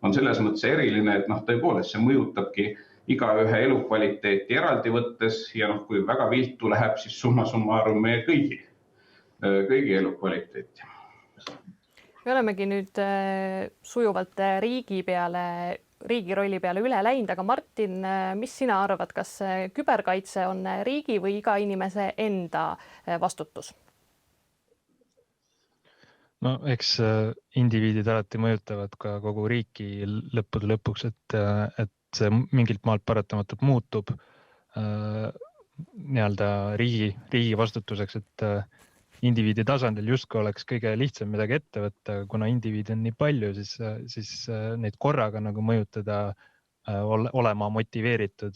[SPEAKER 4] on selles mõttes eriline, et tõepoolest see mõjutabki igaühe elukvaliteeti eraldi võttes ja kui väga viltu läheb, siis summa summarum meie kõigi elukvaliteeti.
[SPEAKER 1] Me olemegi nüüd sujuvalt riigi rolli peale üle läinud, aga Martin, mis sina arvad, kas küberkaitse on riigi või iga inimese enda vastutus?
[SPEAKER 2] Eks indiviidid alati mõjutavad ka kogu riiki lõppude lõpuks, et see mingilt maalt paratamatult muutub riigi vastutuseks, et indiviidi tasandil justkui oleks kõige lihtsam midagi ette võtta, aga kuna indiviide on nii palju, siis neid korraga nagu mõjutada, olema motiveeritud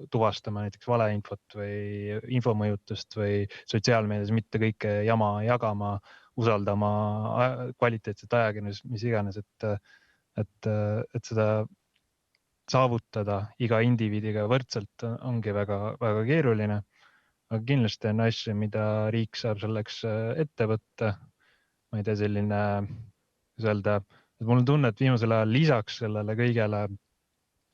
[SPEAKER 2] tuvastama näiteks valeinfot või infomõjutust või sotsiaalmeedias mitte kõike jama jagama, usaldama kvaliteetset ajakirjandust, mis iganes, et seda saavutada iga indiviidiga võrdselt ongi väga, väga keeruline. Aga kindlasti on asju, mida riik saab selleks ette võtta. Ma ei tea, selline, kuidas öelda, et mul on tunne, et viimasel ajal lisaks sellele kõigele,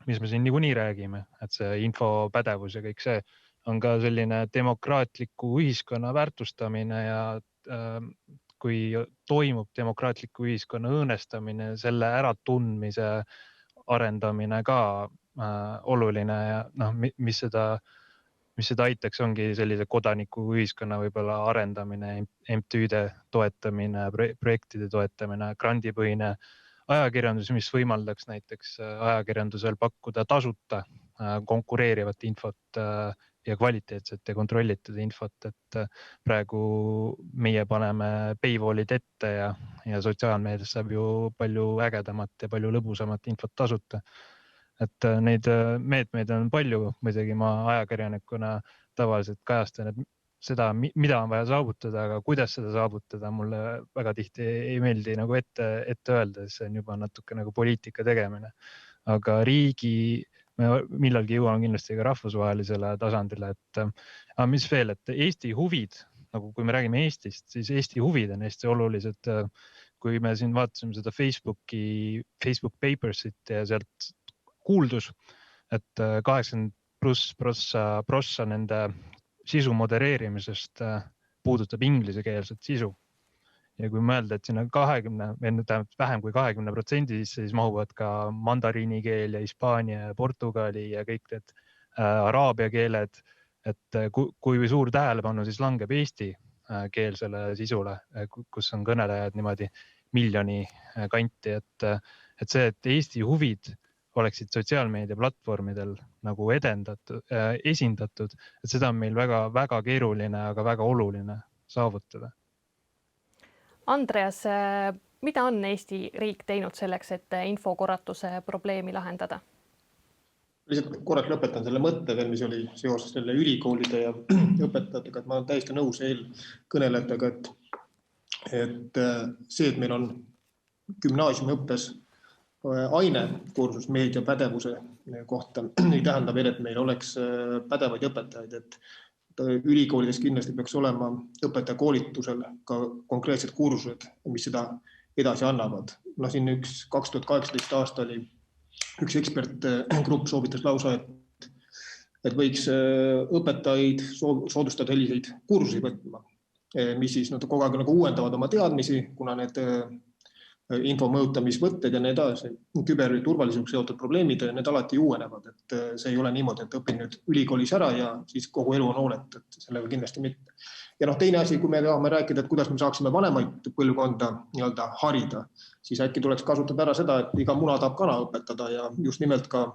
[SPEAKER 2] mis me siin niikuinii räägime, et see infopädevus ja kõik see on ka selline demokraatliku ühiskonna väärtustamine ja kui toimub demokraatliku ühiskonna õõnestamine, selle äratundmise arendamine ka oluline ja mis seda aitaks, ongi sellise kodaniku ühiskonna võib-olla arendamine, MTÜ-de toetamine, projektide toetamine, grandipõhine ajakirjandus, mis võimaldaks näiteks ajakirjandusel pakkuda tasuta konkureerivat infot ja kvaliteetset ja kontrollitud infot, et praegu meie paneme paywallid ette ja sotsiaalmeedias saab ju palju ägedamat ja palju lõbusamat infot tasuta. Et neid meetmeid on palju, muidugi ma ajakirjanikuna tavaliselt kajastan, et seda, mida on vaja saavutada, aga kuidas seda saavutada, mulle väga tihti ei meeldi nagu ette öelda, see on juba natuke nagu poliitika tegemine. Aga me millalgi jõuame kindlasti ka rahvusvahelisele tasandile, et mis veel, et Eesti huvid, nagu kui me räägime Eestist, siis Eesti huvid on hästi olulised. Kui me siin vaatasime seda Facebook Papersit ja sealt kuuldus, et 80+ % nende sisu modereerimisest puudutab inglisekeelset sisu. Ja kui mõelda, et sinna 20, vähem kui 20%, siis mahuvad ka mandariini keel ja hispaania ja portugali ja kõik need araabia keeled, et kui suur tähelepanu siis langeb eesti keelsele sisule, kus on kõnelejad niimoodi miljoni kanti, et see, et Eesti huvid oleksid sotsiaalmeedia platvormidel nagu esindatud, et seda on meil väga, väga keeruline, aga väga oluline saavutada.
[SPEAKER 1] Andreas, mida on Eesti riik teinud selleks, et infokorratuse probleemi lahendada?
[SPEAKER 3] Lihtsalt korraks lõpetan selle mõtte veel, mis oli seoses selle ülikoolide ja õpetajatega, et ma olen täiesti nõus eelkõnelejatega, et see, et meil on gümnaasiumiõppes aine kursus meediapädevuse kohta, ei tähenda veel, et meil oleks pädevaid õpetajaid, et ülikoolides kindlasti peaks olema õpetajakoolitusel ka konkreetsed kursused, mis seda edasi annavad. Siin 2018 aasta oli üks ekspertgrupp soovitas lausa, et võiks õpetajaid soodustada selliseid kursusi võtma, mis siis kogu aeg nagu uuendavad oma teadmisi, kuna need info mõjutamisvõtted ja need küberturvalisusega seotud probleemid, need alati uuenevad, et see ei ole niimoodi, et õpin nüüd ülikoolis ära ja siis kogu elu on hoolet, et sellega kindlasti mitte. Ja teine asi, kui me tahame rääkida, et kuidas me saaksime vanemaid põlvkonda harida, siis äkki tuleks kasutada ära seda, et iga muna tahab kana õpetada ja just nimelt ka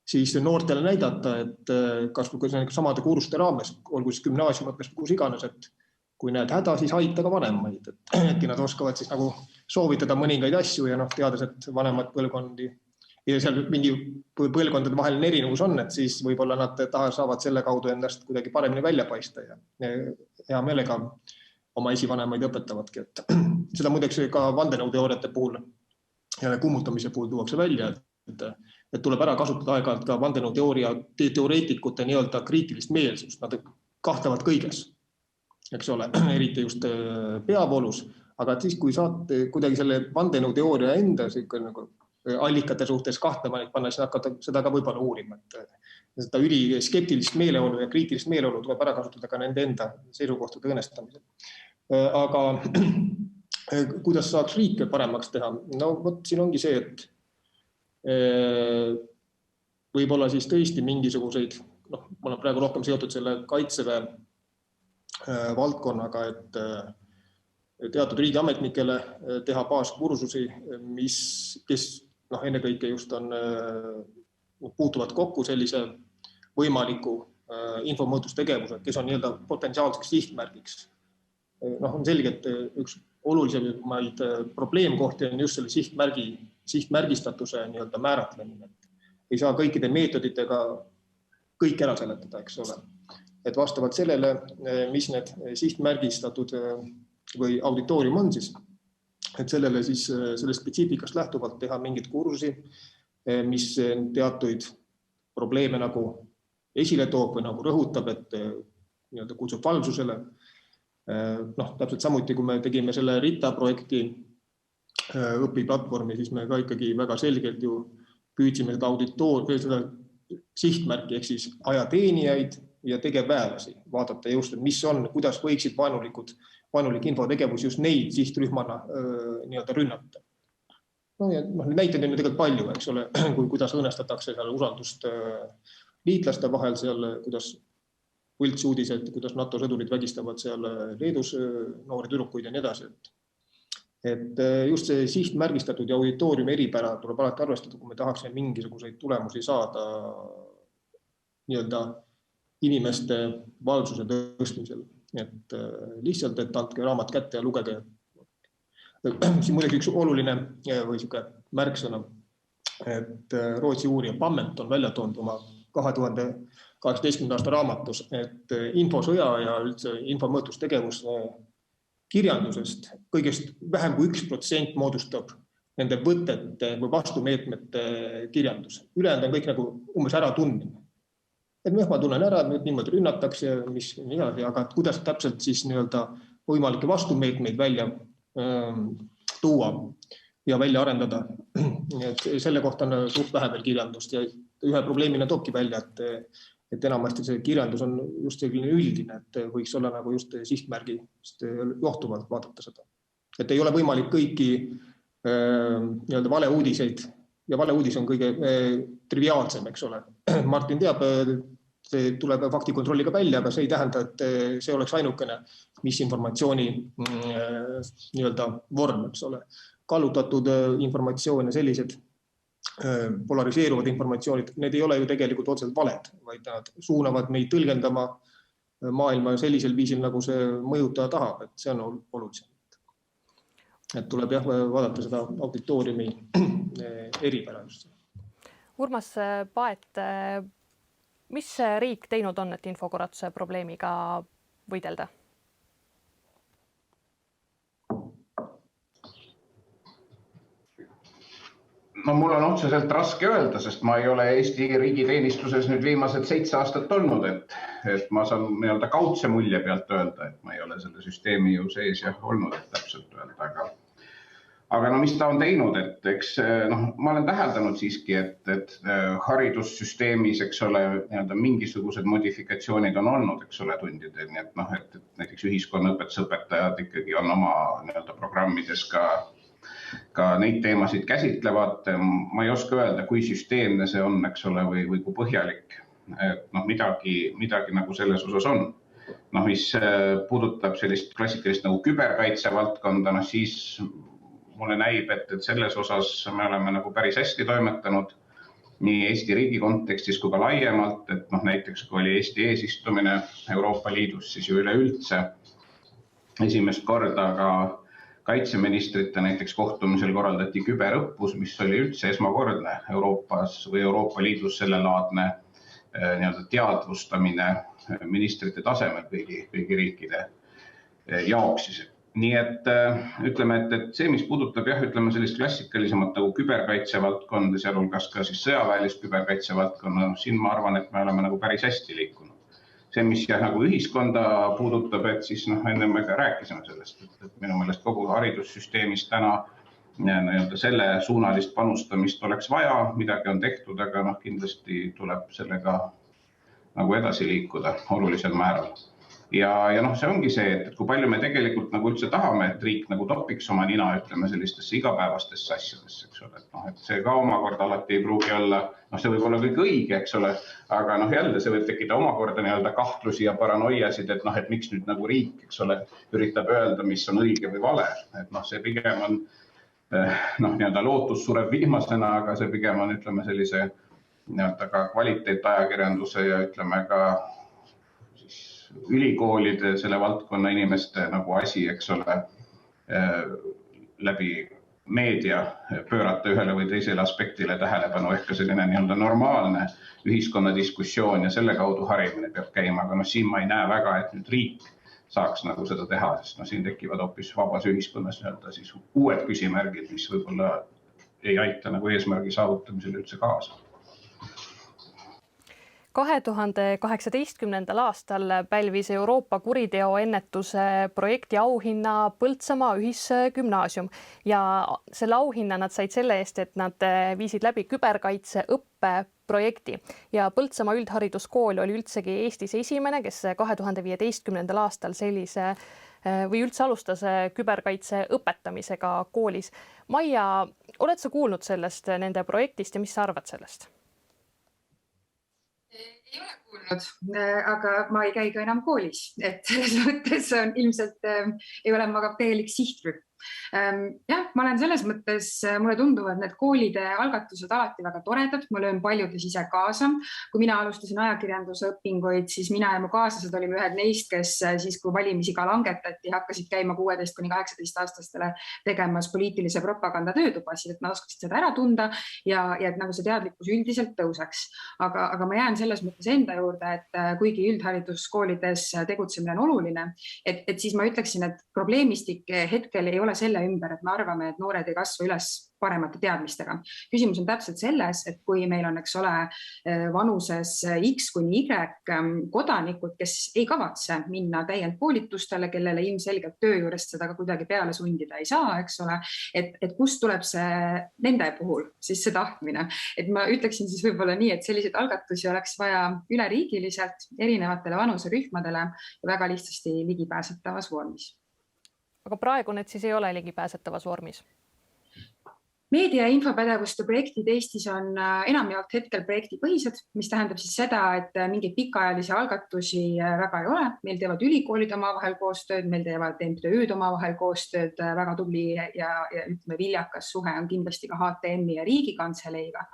[SPEAKER 3] siis noortele näidata, et kas samade kursuste raames, olgu siis gümnaasiumiõppes, kus iganes, et kui näed häda, siis aita ka vanemaid, et äkki nad oskavad siis nagu soovitada mõningaid asju ja teades, et vanemad põlvkondi ja seal mingi põlvkondade vaheline erinevus on, et siis võib-olla nad saavad selle kaudu endast kuidagi paremini välja paista ja hea meelega oma esivanemaid õpetavadki. Et seda muideks ka vandenõuteooriate puhul ja kummutamise puhul tuuakse välja, et tuleb ära kasutada aeg-ajalt ka vandenõuteooria teoreetikute nii-öelda kriitilist meelsust, nad kahtlevad kõiges, eks ole, eriti just peavoolus, aga siis, kui saate kuidagi selle vandenõuteooria enda allikate suhtes kahtlema, et panna, siis hakata seda ka võib-olla uurima. Seda üliskeptilist meeleolu ja kriitilist meeleolu tuleb ära kasutada ka nende enda seisukohtade õõnestamisel. Aga kuidas saaks riike paremaks teha? Siin ongi see, et võib-olla siis tõesti mingisuguseid, ma olen praegu rohkem seotud selle kaitseväe valdkonnaga, et teatud riigiametnikele teha baaskursusi, kes ennekõike just puutuvad kokku sellise võimaliku infomõjutustegevuse, kes on potentsiaalseks sihtmärgiks on selge, et üks olulisemaid probleemkohti on just selle sihtmärgistatuse nii-öelda määratlemine. Ei saa kõikide meetoditega kõik ära seletada, eks ole. Et vastavalt sellele, mis need sihtmärgistatud või auditoorium on siis, et sellele siis selle spetsiifikast lähtuvalt teha mingid kursusi, mis teatuid probleeme nagu esile toob või nagu rõhutab, et nii-öelda kutsub valvsusele. Täpselt samuti, kui me tegime selle RITA projekti õpiplatvormi, siis me ka ikkagi väga selgelt ju püüdsime seda sihtmärki ehk siis ajateenijaid ja tegevväelasi vaadata just, et mis on, kuidas võiksid vaenulik infotegevus just neid sihtrühmana nii-öelda rünnata. Näiteid on ju tegelikult palju, eks ole, kuidas õnnestatakse seal usaldust liitlaste vahel seal, kuidas võltsuudised, kuidas NATO sõdurid vägistavad seal Leedus noori tüdrukuid ja nii edasi. Et just see sihtmärgistatud ja auditooriumi eripära tuleb alati arvestada, kui me tahaksime mingisuguseid tulemusi saada nii-öelda inimeste valvsuse tõstmisel. Et lihtsalt, et andke raamat kätte ja lugege. Siin muidugi üks oluline või siuke märksõna, et Rootsi uurija Pamment on välja toonud oma 2018. aasta raamatus, et infosõja ja üldse infomõõtustegevus kirjandusest kõigest vähem kui 1% moodustab nende võtete või vastumeetmete kirjandus. Ülejäänud on kõik nagu umbes ära tundmine. Et ma tunnen ära, et niimoodi rünnatakse, mis nii edasi, aga kuidas täpselt siis nii-öelda võimalikke vastumeetmeid välja tuua ja välja arendada. Et selle kohta on suht vähe veel kirjandust ja ühe probleemina toobki välja, et enamasti see kirjandus on just selline üldine, et võiks olla nagu just sihtmärgist johtuvalt vaadata seda. Et ei ole võimalik kõiki nii-öelda valeuudiseid ja valeuudis on kõige triviaalsem, eks ole. Martin teab, see tuleb faktikontrolliga välja, aga see ei tähenda, et see oleks ainukene, mis informatsiooni nii-öelda vorm, eks ole. Kallutatud informatsioon ja sellised polariseeruvad informatsioonid, need ei ole ju tegelikult otseselt valed, vaid nad suunavad meid tõlgendama maailma sellisel viisil, nagu see mõjutaja tahab, et see on olulisem. Et tuleb vaadata seda auditooriumi eripära just.
[SPEAKER 1] Urmas Paet, mis riik teinud on, et infokorratuse probleemiga võidelda?
[SPEAKER 4] No mul on otseselt raske öelda, sest ma ei ole Eesti riigiteenistuses nüüd viimased 7 aastat olnud, et ma saan nii-öelda kaudse mulje pealt öelda, et ma ei ole selle süsteemi ju sees olnud, et täpselt öelda, aga no mis ta on teinud, et eks ma olen täheldanud siiski, et haridussüsteemis, eks ole, mingisugused modifikatsioonid on olnud, eks ole, tundidel, nii et näiteks ühiskonnaõpetusõpetajad ikkagi on oma programmides ka neid teemasid käsitlevad. Ma ei oska öelda, kui süsteemne see on, eks ole, või kui põhjalik. Midagi nagu selles osas on. Mis puudutab sellist klassikalist nagu küberkaitse valdkonda, siis mulle näib, et selles osas me oleme nagu päris hästi toimetanud nii Eesti riigi kontekstis kui ka laiemalt, et näiteks kui oli Eesti eesistumine Euroopa Liidus, siis ju üleüldse esimest korda ka kaitseministrite näiteks kohtumisel korraldati küberõppus, mis oli üldse esmakordne Euroopas või Euroopa Liidus sellelaadne teadvustamine ministrite tasemel kõigi riikide jaoks. Nii et ütleme, et see, mis puudutab sellist klassikalisemat nagu küberkaitse valdkonda, sealhulgas ka siis sõjaväelist küberkaitse valdkonda, siin ma arvan, et me oleme nagu päris hästi liikunud. See, mis nagu ühiskonda puudutab, et siis enne me ka rääkisime sellest, et minu meelest kogu haridussüsteemis täna selle suunalist panustamist oleks vaja, midagi on tehtud, aga kindlasti tuleb sellega nagu edasi liikuda olulisel määral. Ja see ongi see, et kui palju me tegelikult nagu üldse tahame, et riik nagu topiks oma nina, ütleme sellistesse igapäevastesse asjadesse, eks ole. Et see ka omakorda alati ei pruugi olla, see võib olla kõik õige, eks ole, aga jälle see võib tekkida omakorda kahtlusi ja paranoiasid, et miks nüüd nagu riik, eks ole, üritab öelda, mis on õige või vale. Et see pigem on, lootus sureb viimasena, aga see pigem on, ütleme, sellise ka kvaliteetajakirjanduse ja ütleme ka ülikoolide, selle valdkonna inimeste nagu asi, eks ole, läbi meedia pöörata ühele või teisele aspektile tähelepanu, ehk selline nii-öelda normaalne ühiskonna diskussioon ja selle kaudu harimine peab käima, aga siin ma ei näe väga, et nüüd riik saaks nagu seda teha, sest siin tekivad hoopis vabas ühiskonnas nii-öelda siis uued küsimärgid, mis võib-olla ei aita nagu eesmärgi saavutamisele üldse kaasa.
[SPEAKER 1] 2018. aastal pälvis Euroopa kuriteoennetuse projekti auhinna Põltsamaa ühisgümnaasium ja selle auhinna nad said selle eest, et nad viisid läbi küberkaitseõppe projekti ja Põltsamaa üldhariduskool oli üldsegi Eestis esimene, kes 2015. aastal sellise või üldse alustas küberkaitse õpetamisega koolis. Maia, oled sa kuulnud sellest nende projektist ja mis sa arvad sellest?
[SPEAKER 5] Ei ole kuulnud, aga ma ei käi ka enam koolis, et selles mõttes on ilmselt ei ole ma ka täielik sihtrühm. Jah, ma olen selles mõttes, mulle tunduvad need koolide algatused alati väga toredad, ma löön paljudes ise kaasa. Kui mina alustasin ajakirjanduse õpinguid, siis mina ja mu kaaslased olime ühed neist, kes siis, kui valimisiga langetati, hakkasid käima 16–18-aastastele tegemas poliitilise propaganda töötubasid, et nad oskaksid seda ära tunda ja et nagu see teadlikkus üldiselt tõuseks. Aga ma jään selles mõttes enda juurde, et kuigi üldhariduskoolides tegutsemine on oluline, et siis ma ütleksin, et probleemistik hetkel ei ole selle ümber, et me arvame, et noored ei kasva üles paremate teadmistega. Küsimus on täpselt selles, et kui meil on, eks ole, vanuses X kuni Y kodanikud, kes ei kavatse minna täiendkoolitustele, kellele ilmselgelt töö juurest seda ka kuidagi peale sundida ei saa, eks ole, et kust tuleb see nende puhul siis see tahtmine. Et ma ütleksin siis võib-olla nii, et selliseid algatusi oleks vaja üleriigiliselt erinevatele vanuserühmadele ja väga lihtsasti ligipääsetavas vormis.
[SPEAKER 1] Aga praegu need siis ei ole ligipääsetavas vormis?
[SPEAKER 5] Meedia- ja infopädevuste projektid Eestis on enamjaolt hetkel projektipõhised, mis tähendab siis seda, et mingeid pikaajalisi algatusi väga ei ole. Meil teevad ülikoolid omavahel koostööd, meil teevad MTÜ-d omavahel koostööd, väga tubli ja ütleme, viljakas suhe on kindlasti ka HTM-i ja Riigikantseleiga.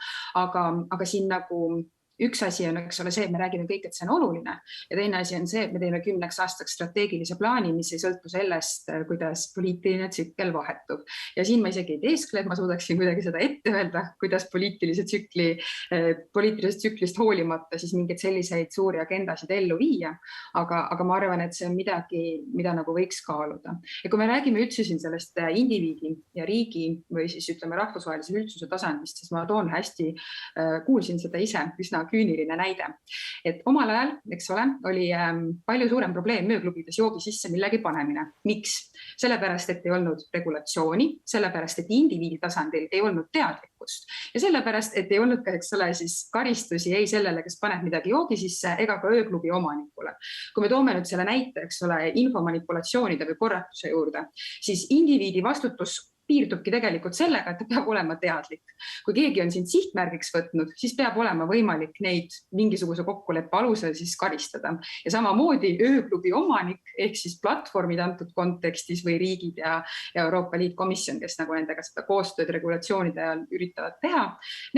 [SPEAKER 5] Aga siin nagu üks asi on, eks ole, see, et me räägime kõik, et see on oluline ja teine asi on see, et me teeme 10 aastaks strateegilise plaani, mis ei sõltu sellest, kuidas poliitiline tsükkel vahetub. Ja siin ma isegi ei teeskle, et ma suudaksin kuidagi seda ette öelda, kuidas poliitilisest tsüklist hoolimata siis mingeid selliseid suuri agendasid ellu viia. Aga ma arvan, et see on midagi, mida nagu võiks kaaluda. Ja kui me räägime üldse siin sellest indiviidi ja riigi või siis ütleme rahvusvahelise üldsuse tasandist, siis ma toon hästi, kuulsin seda ise üsna küüniline näide. Et omal ajal, eks ole, oli palju suurem probleem ööklubides joogi sisse millegi panemine. Miks? Sellepärast, et ei olnud regulatsiooni, sellepärast, et indiviidi tasandil ei olnud teadlikkust ja sellepärast, et ei olnud ka, eks ole, siis karistusi ei sellele, kes paneb midagi joogi sisse ega ka ööklubi omanikule. Kui me toome nüüd selle näite, eks ole, infomanipulatsioonide või korratuse juurde, siis indiviidi vastutus piirdubki tegelikult sellega, et ta peab olema teadlik. Kui keegi on sind sihtmärgiks võtnud, siis peab olema võimalik neid mingisuguse kokkuleppe alusel siis karistada. Ja samamoodi ööklubi omanik ehk siis platvormid antud kontekstis või riigid ja Euroopa Liit komisjon, kes nagu nendega seda koostööd regulatsioonide ajal üritavad teha,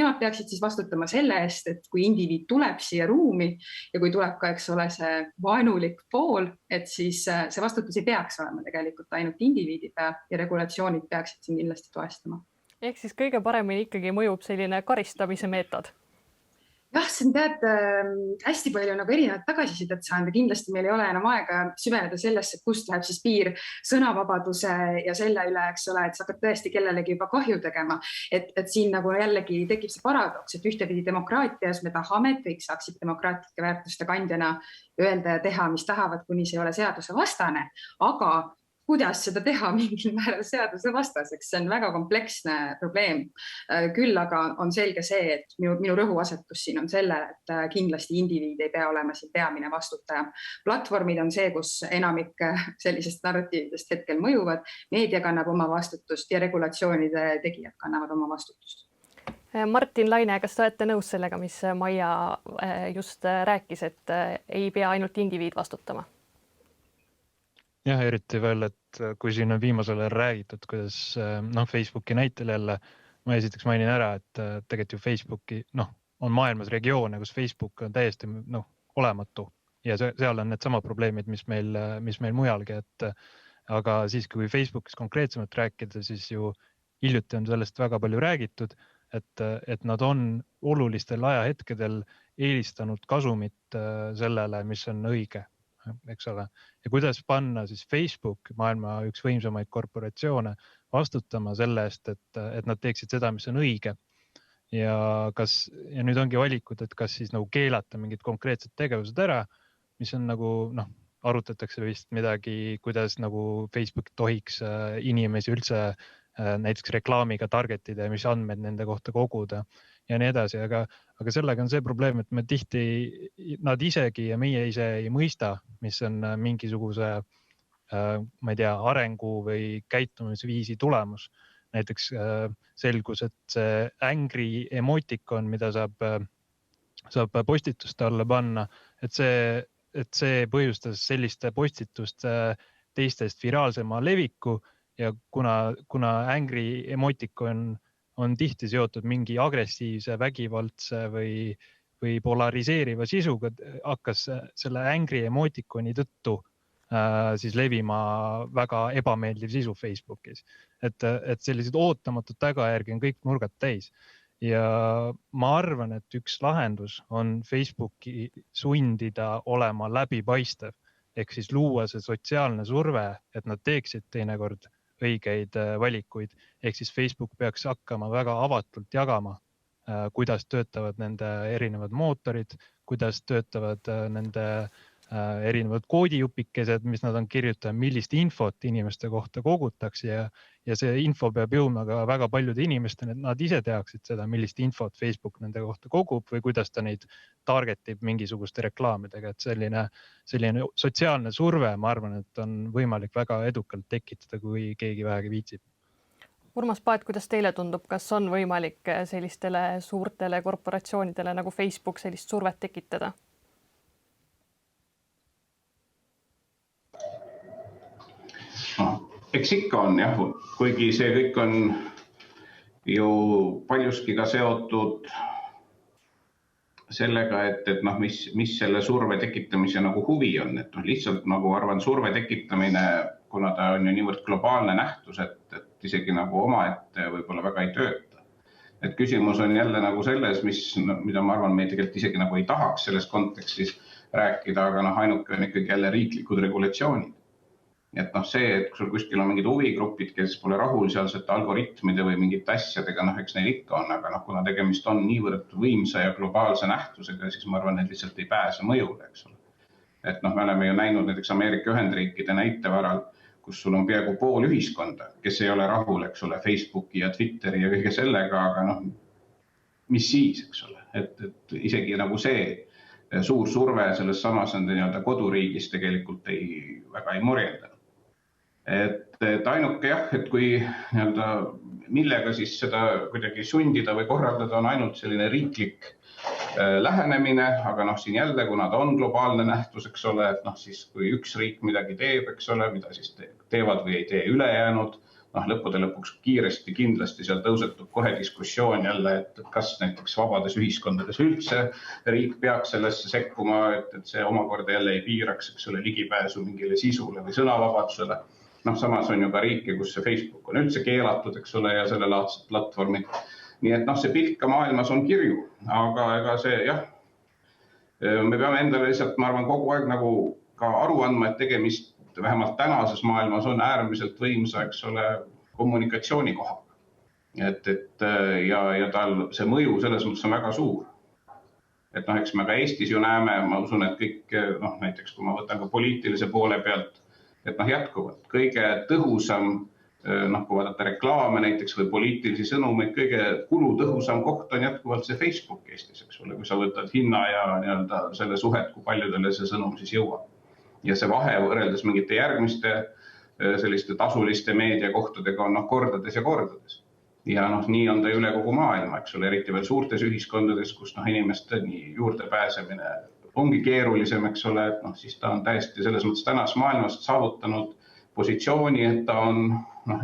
[SPEAKER 5] nemad peaksid siis vastutama selle eest, et kui indiviid tuleb siia ruumi ja kui tuleb ka, eks ole, see vaenulik pool, et siis see vastutus ei peaks olema tegelikult ainult indiviidi peal ja regulatsioonid peaksid siin kindlasti toestama.
[SPEAKER 1] Ehk siis kõige paremini ikkagi mõjub selline karistamise meetod?
[SPEAKER 5] Jah, see on hästi palju nagu erinevat tagasisidet saanud ja kindlasti meil ei ole enam aega süveneda sellesse, kust läheb siis piir sõnavabaduse ja selle üle, eks ole, et sa hakkad tõesti kellelegi juba kahju tegema. Et siin nagu jällegi tekib see paradoks, et ühtepidi demokraatias me tahame, et kõik saaksid demokraatlike väärtuste kandjana öelda ja teha, mis tahavad, kuni see ei ole seaduse vastane, aga kuidas seda teha mingil määral seaduse vastaseks, see on väga kompleksne probleem. Küll aga on selge see, et minu rõhuasetus siin on selle, et kindlasti indiviid ei pea olema siin peamine vastutaja. Platvormid on see, kus enamik sellisest narratiividest hetkel mõjuvad, meedia kannab oma vastutust ja regulatsioonide tegijad kannavad oma vastutust.
[SPEAKER 1] Martin Laine, kas te olete nõus sellega, mis Maia just rääkis, et ei pea ainult indiviid vastutama?
[SPEAKER 2] Jah, eriti veel, et kui siin on viimasel ajal räägitud, kuidas Facebooki näitel jälle, ma esiteks mainin ära, et tegelikult ju Facebooki on maailmas regioone, kus Facebook on täiesti olematu ja seal on need sama probleemid, mis meil mujalgi, aga siis, kui Facebookis konkreetsemalt rääkida, siis ju hiljuti on sellest väga palju räägitud, et nad on olulistel ajahetkedel eelistanud kasumit sellele, mis on õige, eks ole. Ja kuidas panna siis Facebook, maailma üks võimsamaid korporatsioone, vastutama selle eest, et nad teeksid seda, mis on õige. Ja nüüd ongi valikud, et kas siis nagu keelata mingid konkreetsed tegevused ära, mis on nagu, arutatakse vist midagi, kuidas nagu Facebook tohiks inimesi üldse näiteks reklaamiga targetida ja mis andmed nende kohta koguda ja nii edasi. Aga sellega on see probleem, et me tihti, nad isegi ja meie ise ei mõista, mis on mingisuguse, ma ei tea, arengu või käitumisviisi tulemus. Näiteks selgus, et see angry emotikon, mida saab postituste alla panna, et see põhjustas selliste postituste teistest viraalsema leviku ja kuna angry emotikon on tihti seotud mingi agressiivse, vägivaldse või polariseeriva sisuga, hakkas selle angry emotikoni tõttu siis levima väga ebameeldiv sisu Facebookis. Et sellised ootamatud tagajärgi on kõik nurgad täis. Ja ma arvan, et üks lahendus on Facebooki sundida olema läbipaistev, ehk siis luua see sotsiaalne surve, et nad teeksid teinekord õigeid valikuid. Ehk siis Facebook peaks hakkama väga avatult jagama, kuidas töötavad nende erinevad mootorid, kuidas töötavad nende erinevad koodijupikesed, mis nad on kirjutanud, millist infot inimeste kohta kogutakse ja see info peab jõudma ka väga paljude inimesteni, et nad ise teaksid seda, millist infot Facebook nende kohta kogub või kuidas ta neid targetib mingisuguste reklaamidega. Et selline sotsiaalne surve, ma arvan, et on võimalik väga edukalt tekitada, kui keegi vähegi viitsib.
[SPEAKER 1] Urmas Paet, kuidas teile tundub, kas on võimalik sellistele suurtele korporatsioonidele nagu Facebook sellist survet tekitada?
[SPEAKER 4] Eks ikka on jah, kuigi see kõik on ju paljuski ka seotud sellega, et mis selle surve tekitamise nagu huvi on, et lihtsalt nagu arvan surve tekitamine, kuna ta on ju niivõrd globaalne nähtus, et isegi nagu omaette võib-olla väga ei tööta. Et küsimus on jälle nagu selles, mida ma arvan, me tegelikult isegi nagu ei tahaks selles kontekstis rääkida, aga ainuke on ikkagi jälle riiklikud regulatsioonid. Et see, et sul kuskil on mingid huvigrupid, kes pole rahul sealsete algoritmide või mingite asjadega, eks neil ikka on, aga kuna tegemist on niivõrd võimsa ja globaalse nähtusega, siis ma arvan, et lihtsalt ei pääse mõjule, eks ole. Et me oleme ju näinud näiteks Ameerika Ühendriikide näite varal, kus sul on peaaegu pool ühiskonda, kes ei ole rahul, eks ole, Facebooki ja Twitteri ja kõige sellega, aga mis siis, eks ole, et isegi nagu see suur surve selles samas nende koduriigis tegelikult väga ei morjenda. Et ainuke jah, et kui millega siis seda kuidagi sundida või korraldada on ainult selline riiklik lähenemine, aga siin jälle, kuna ta on globaalne nähtus, eks ole, et siis kui üks riik midagi teeb, eks ole, mida siis teevad või ei tee ülejäänud, lõppude lõpuks kiiresti kindlasti seal tõusetub kohe diskussioon jälle, et kas näiteks vabades ühiskondades üldse riik peaks sellesse sekkuma, et see omakorda jälle ei piiraks, eks ole, ligipääsu mingile sisule või sõnavabadusele. Samas on ju ka riike, kus see Facebook on üldse keelatud, eks ole, ja selle laadsed platvormid. Nii et see pilt ka maailmas on kirju, aga ega see jah, me peame endale lihtsalt, ma arvan, kogu aeg nagu ka aru andma, et tegemist vähemalt tänases maailmas on äärmiselt võimsa, eks ole, kommunikatsioonikohaga. Ja tal see mõju selles mõttes on väga suur. Et eks me ka Eestis ju näeme, ma usun, et kõik, näiteks kui ma võtan ka poliitilise poole pealt, et jätkuvalt kõige tõhusam, kui vaadata reklaame näiteks või poliitilisi sõnumeid, kõige kulutõhusam koht on jätkuvalt see Facebook Eestis, eks ole, kui sa võtad hinna ja selle suhet, kui paljudele see sõnum siis jõuab. Ja see vahe võrreldes mingite järgmiste selliste tasuliste meediakohtadega on kordades ja kordades. Ja nii on ta üle kogu maailma, eks ole, eriti veel suurtes ühiskondades, kus inimeste juurde pääsemine ongi keerulisem, eks ole, et siis ta on täiesti selles mõttes tänas maailmast saavutanud positsiooni, et ta on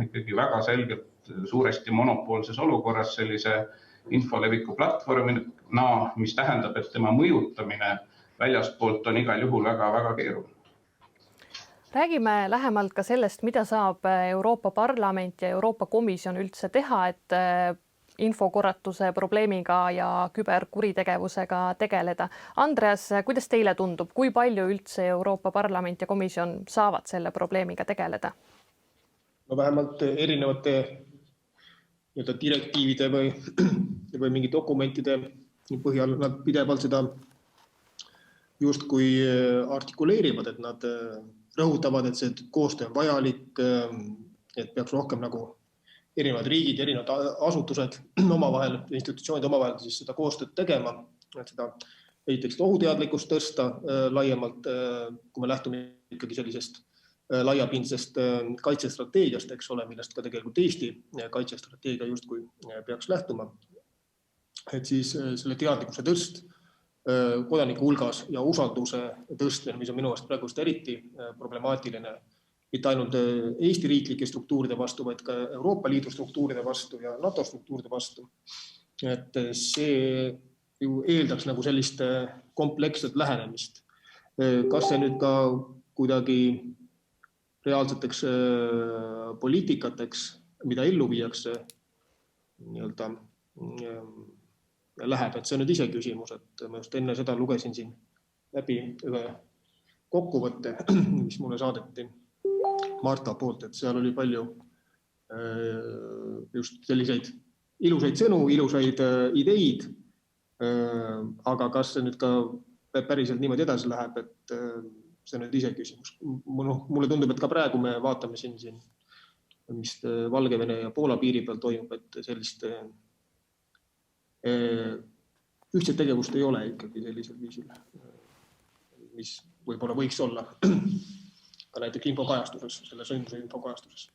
[SPEAKER 4] ikkagi väga selgelt suuresti monopoolses olukorras sellise infoleviku platvormina, mis tähendab, et tema mõjutamine väljastpoolt on igal juhul väga-väga keeruline.
[SPEAKER 1] Räägime lähemalt ka sellest, mida saab Euroopa Parlament ja Euroopa Komisjon üldse teha, et infokorratuse probleemiga ja küberkuritegevusega tegeleda. Andreas, kuidas teile tundub, kui palju üldse Euroopa Parlament ja Komisjon saavad selle probleemiga tegeleda?
[SPEAKER 3] No vähemalt erinevate direktiivide või mingi dokumentide põhjal nad pidevalt seda justkui artikuleerivad, et nad rõhutavad, et see koostöö on vajalik, et peaks rohkem nagu erinevad riigid, erinevad asutused omavahel, institutsioonid omavahel siis seda koostööd tegema, et seda esiteks ohuteadlikkust tõsta laiemalt, kui me lähtume ikkagi sellisest laiapindsest kaitsestrateegiast, eks ole, millest ka tegelikult Eesti kaitsestrateegia justkui peaks lähtuma. Et siis selle teadlikkuse tõst kodaniku hulgas ja usalduse tõstmine, mis on minu arust praegu eriti problemaatiline, mitte ainult Eesti riiklike struktuuride vastu, vaid ka Euroopa Liidu struktuuride vastu ja NATO struktuuride vastu. Et see ju eeldaks nagu sellist kompleksset lähenemist. Kas see nüüd ka kuidagi reaalseteks poliitikateks, mida ellu viiakse, läheb, et see on nüüd ise küsimus, et ma just enne seda lugesin siin läbi ühe kokkuvõtte, mis mulle saadeti Marta poolt, et seal oli palju just selliseid ilusaid sõnu, ilusaid ideid, aga kas see nüüd ka päriselt niimoodi edasi läheb, et see on nüüd ise küsimus. Mulle tundub, et ka praegu me vaatame siin mis Valgevene ja Poola piiri peal toimub, et sellist ühtset tegevust ei ole ikkagi sellisel viisil, mis võib-olla võiks olla ka näiteks infokajastuses, selle sündmuse infokajastuses.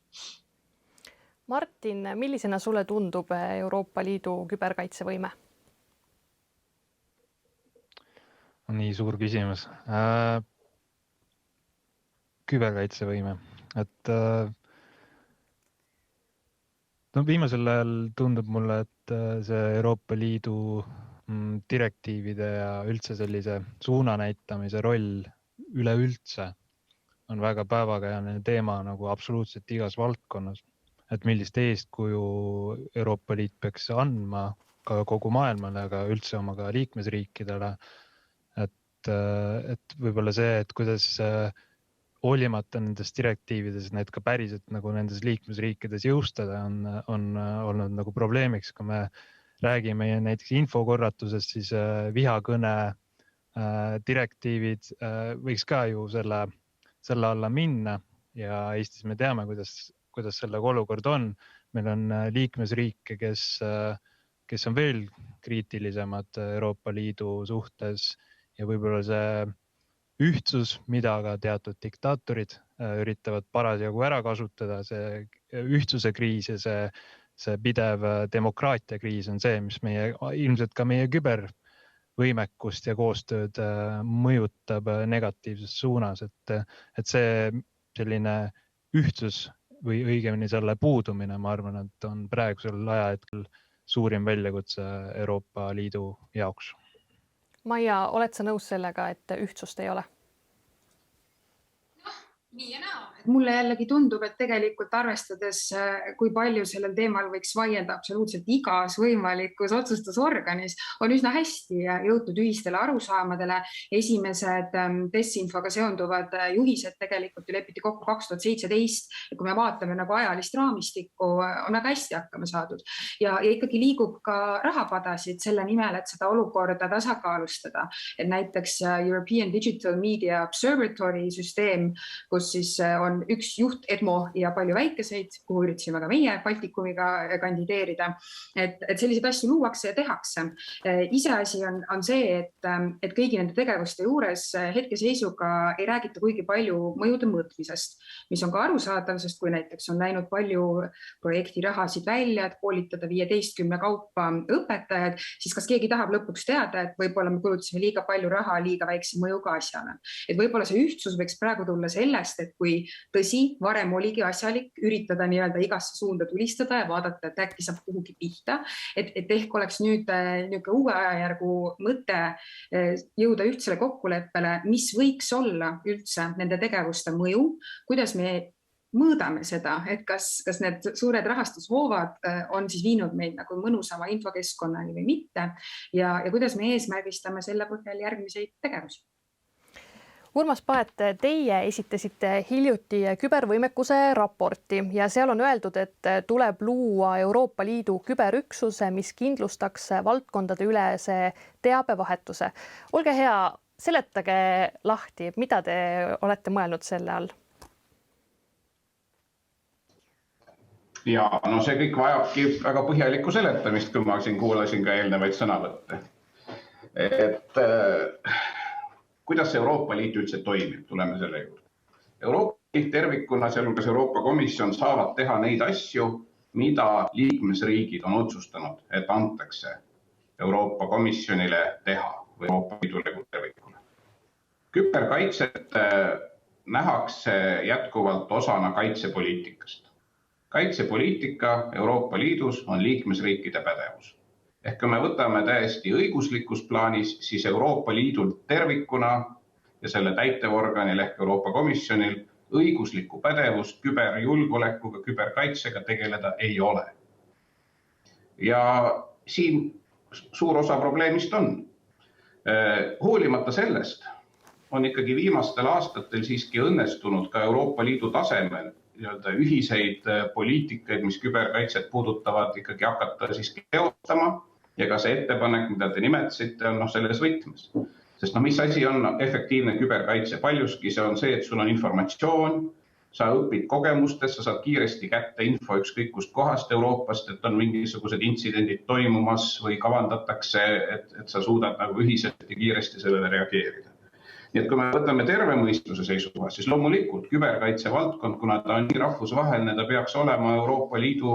[SPEAKER 1] Martin, millisena sulle tundub Euroopa Liidu küberkaitsevõime?
[SPEAKER 2] Nii suur küsimus. Küberkaitsevõime. Et viimasel ajal tundub mulle, et see Euroopa Liidu direktiivide ja üldse sellise suuna näitamise roll üleüldse on väga päevakajaline teema nagu absoluutselt igas valdkonnas. Et millist eeskuju Euroopa Liit peaks andma ka kogu maailmale, aga üldse oma ka liikmesriikidele. Et võib-olla see, et kuidas hoolimata nendest direktiivides need ka päriselt nagu nendes liikmesriikides jõustada on olnud nagu probleemiks, kui me räägime näiteks infokorratusest, siis vihakõne direktiivid võiks ka ju selle alla minna ja Eestis me teame, kuidas sellega olukord on. Meil on liikmesriike, kes on veel kriitilisemad Euroopa Liidu suhtes ja võib-olla see ühtsus, mida ka teatud diktaatorid üritavad parasjagu ära kasutada, see ühtsuse kriis ja see pidev demokraatia kriis on see, mis ilmselt ka meie kübervõimekust ja koostööd mõjutab negatiivses suunas, et see selline ühtsus või õigemini selle puudumine, ma arvan, et on praegusel ajahetkel suurim väljakutse Euroopa Liidu jaoks.
[SPEAKER 1] Maia, oled sa nõus sellega, et ühtsust ei ole?
[SPEAKER 5] Nii ja naa. Mulle jällegi tundub, et tegelikult arvestades, kui palju sellel teemal võiks vaielda absoluutselt igas võimalikus otsustusorganis, on üsna hästi jõutud ühistele arusaamadele. Esimesed desinfoga seonduvad juhised tegelikult lepiti kokku 2017. Ja kui me vaatame nagu ajalist raamistikku, on väga hästi hakkama saadud. Ja ikkagi liigub ka rahapadasid selle nimel, et seda olukorda tasakaalustada. Et näiteks European Digital Media Observatory süsteem, kus siis on üks juht Edmo ja palju väikeseid, kuhu üritasime ka meie Baltikumiga kandideerida. Et selliseid asju luuakse ja tehakse. Iseasi on see, et kõigi nende tegevuste juures hetkeseisuga ei räägita kuigi palju mõjude mõõtmisest, mis on ka arusaadav, sest kui näiteks on läinud palju projektirahasid välja, et koolitada 15 kaupa õpetajad, siis kas keegi tahab lõpuks teada, et võib-olla me kulutasime liiga palju raha liiga väikse mõjuga asjale. Et võib-olla see ühtsus võiks praegu tulla sellest, et kui Tõsi, varem oligi asjalik üritada nii-öelda igasse suunda tulistada ja vaadata, et äkki saab kuhugi pihta, et ehk oleks nüüd uue ajajärgu mõte jõuda ühtsele kokkuleppele, mis võiks olla üldse nende tegevuste mõju, kuidas me mõõdame seda, et kas need suured rahastushoovad on siis viinud meid nagu mõnusama infokeskkonnani või mitte ja kuidas me eesmärgistame selle põhjal järgmiseid tegevusi.
[SPEAKER 1] Urmas Paet, teie esitasite hiljuti kübervõimekuse raporti ja seal on öeldud, et tuleb luua Euroopa Liidu küberüksuse, mis kindlustaks valdkondade ülese teabevahetuse. Olge hea, seletage lahti, mida te olete mõelnud selle all?
[SPEAKER 4] Ja no see kõik vajabki väga põhjalikku seletamist, kui ma siin kuulasin ka eelnevaid sõnavõtte. Et kuidas Euroopa Liit üldse toimib, tuleme selle juurde. Euroopa Liit tervikuna, sealhulgas Euroopa Komisjon saavad teha neid asju, mida liikmesriigid on otsustanud, et antakse Euroopa Komisjonile teha või Euroopa Liidule tervikuna. Küberkaitset nähakse jätkuvalt osana kaitsepoliitikast. Kaitsepoliitika Euroopa Liidus on liikmesriikide pädevus. Ehk kui me võtame täiesti õiguslikus plaanis, siis Euroopa Liidul tervikuna ja selle täitevorganil ehk Euroopa Komisjonil õiguslikku pädevust küberjulgeolekuga, küberkaitsega tegeleda ei ole. Ja siin suur osa probleemist on. Hoolimata sellest on ikkagi viimastel aastatel siiski õnnestunud ka Euroopa Liidu tasemel ühiseid poliitikaid, mis küberkaitset puudutavad, ikkagi hakata siiski teostama ja ka see ettepanek, mida te nimetasite, on selles võtmes. Sest mis asi on efektiivne küberkaitse? Paljuski see on see, et sul on informatsioon, sa õpid kogemustest, sa saad kiiresti kätte info ükskõik kust kohast Euroopast, et on mingisugused intsidendid toimumas või kavandatakse, et sa suudad nagu ühiselt ja kiiresti sellele reageerida. Nii et kui me võtame terve mõistuse seisukohast, siis loomulikult küberkaitse valdkond, kuna ta on nii rahvusvaheline, ta peaks olema Euroopa Liidu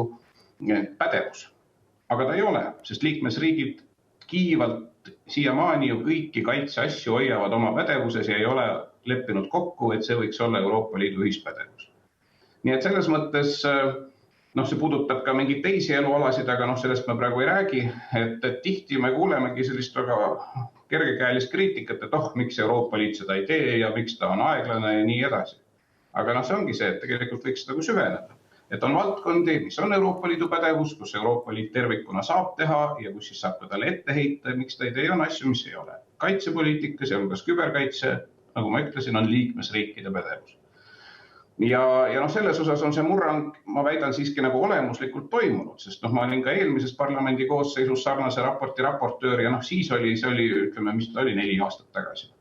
[SPEAKER 4] pädevus. Aga ta ei ole, sest liikmesriigid kiivalt siiamaani ju kõiki kaitseasju hoiavad oma pädevuses ja ei ole leppinud kokku, et see võiks olla Euroopa Liidu ühispädevus. Nii et selles mõttes, see puudutab ka mingeid teisi elualasid, aga sellest me praegu ei räägi, et tihti me kuulemegi sellist väga kergekäelist kriitikat, et miks Euroopa Liit seda ei tee ja miks ta on aeglane ja nii edasi. Aga see ongi see, et tegelikult võiks seda süveneda. Et on valdkondi, mis on Euroopa Liidu pädevus, kus Euroopa Liit tervikuna saab teha ja kus siis saab ka talle ette heita, miks ta ei tee, on asju, mis ei ole. Kaitsepoliitika, sealhulgas küberkaitse, nagu ma ütlesin, on liikmesriikide pädevus. Ja selles osas on see murrang, ma väidan siiski nagu olemuslikult toimunud, sest ma olin ka eelmises parlamendi koosseisus sarnase raporti raportöör ja siis oli, ütleme, mis ta oli 4 aastat tagasi.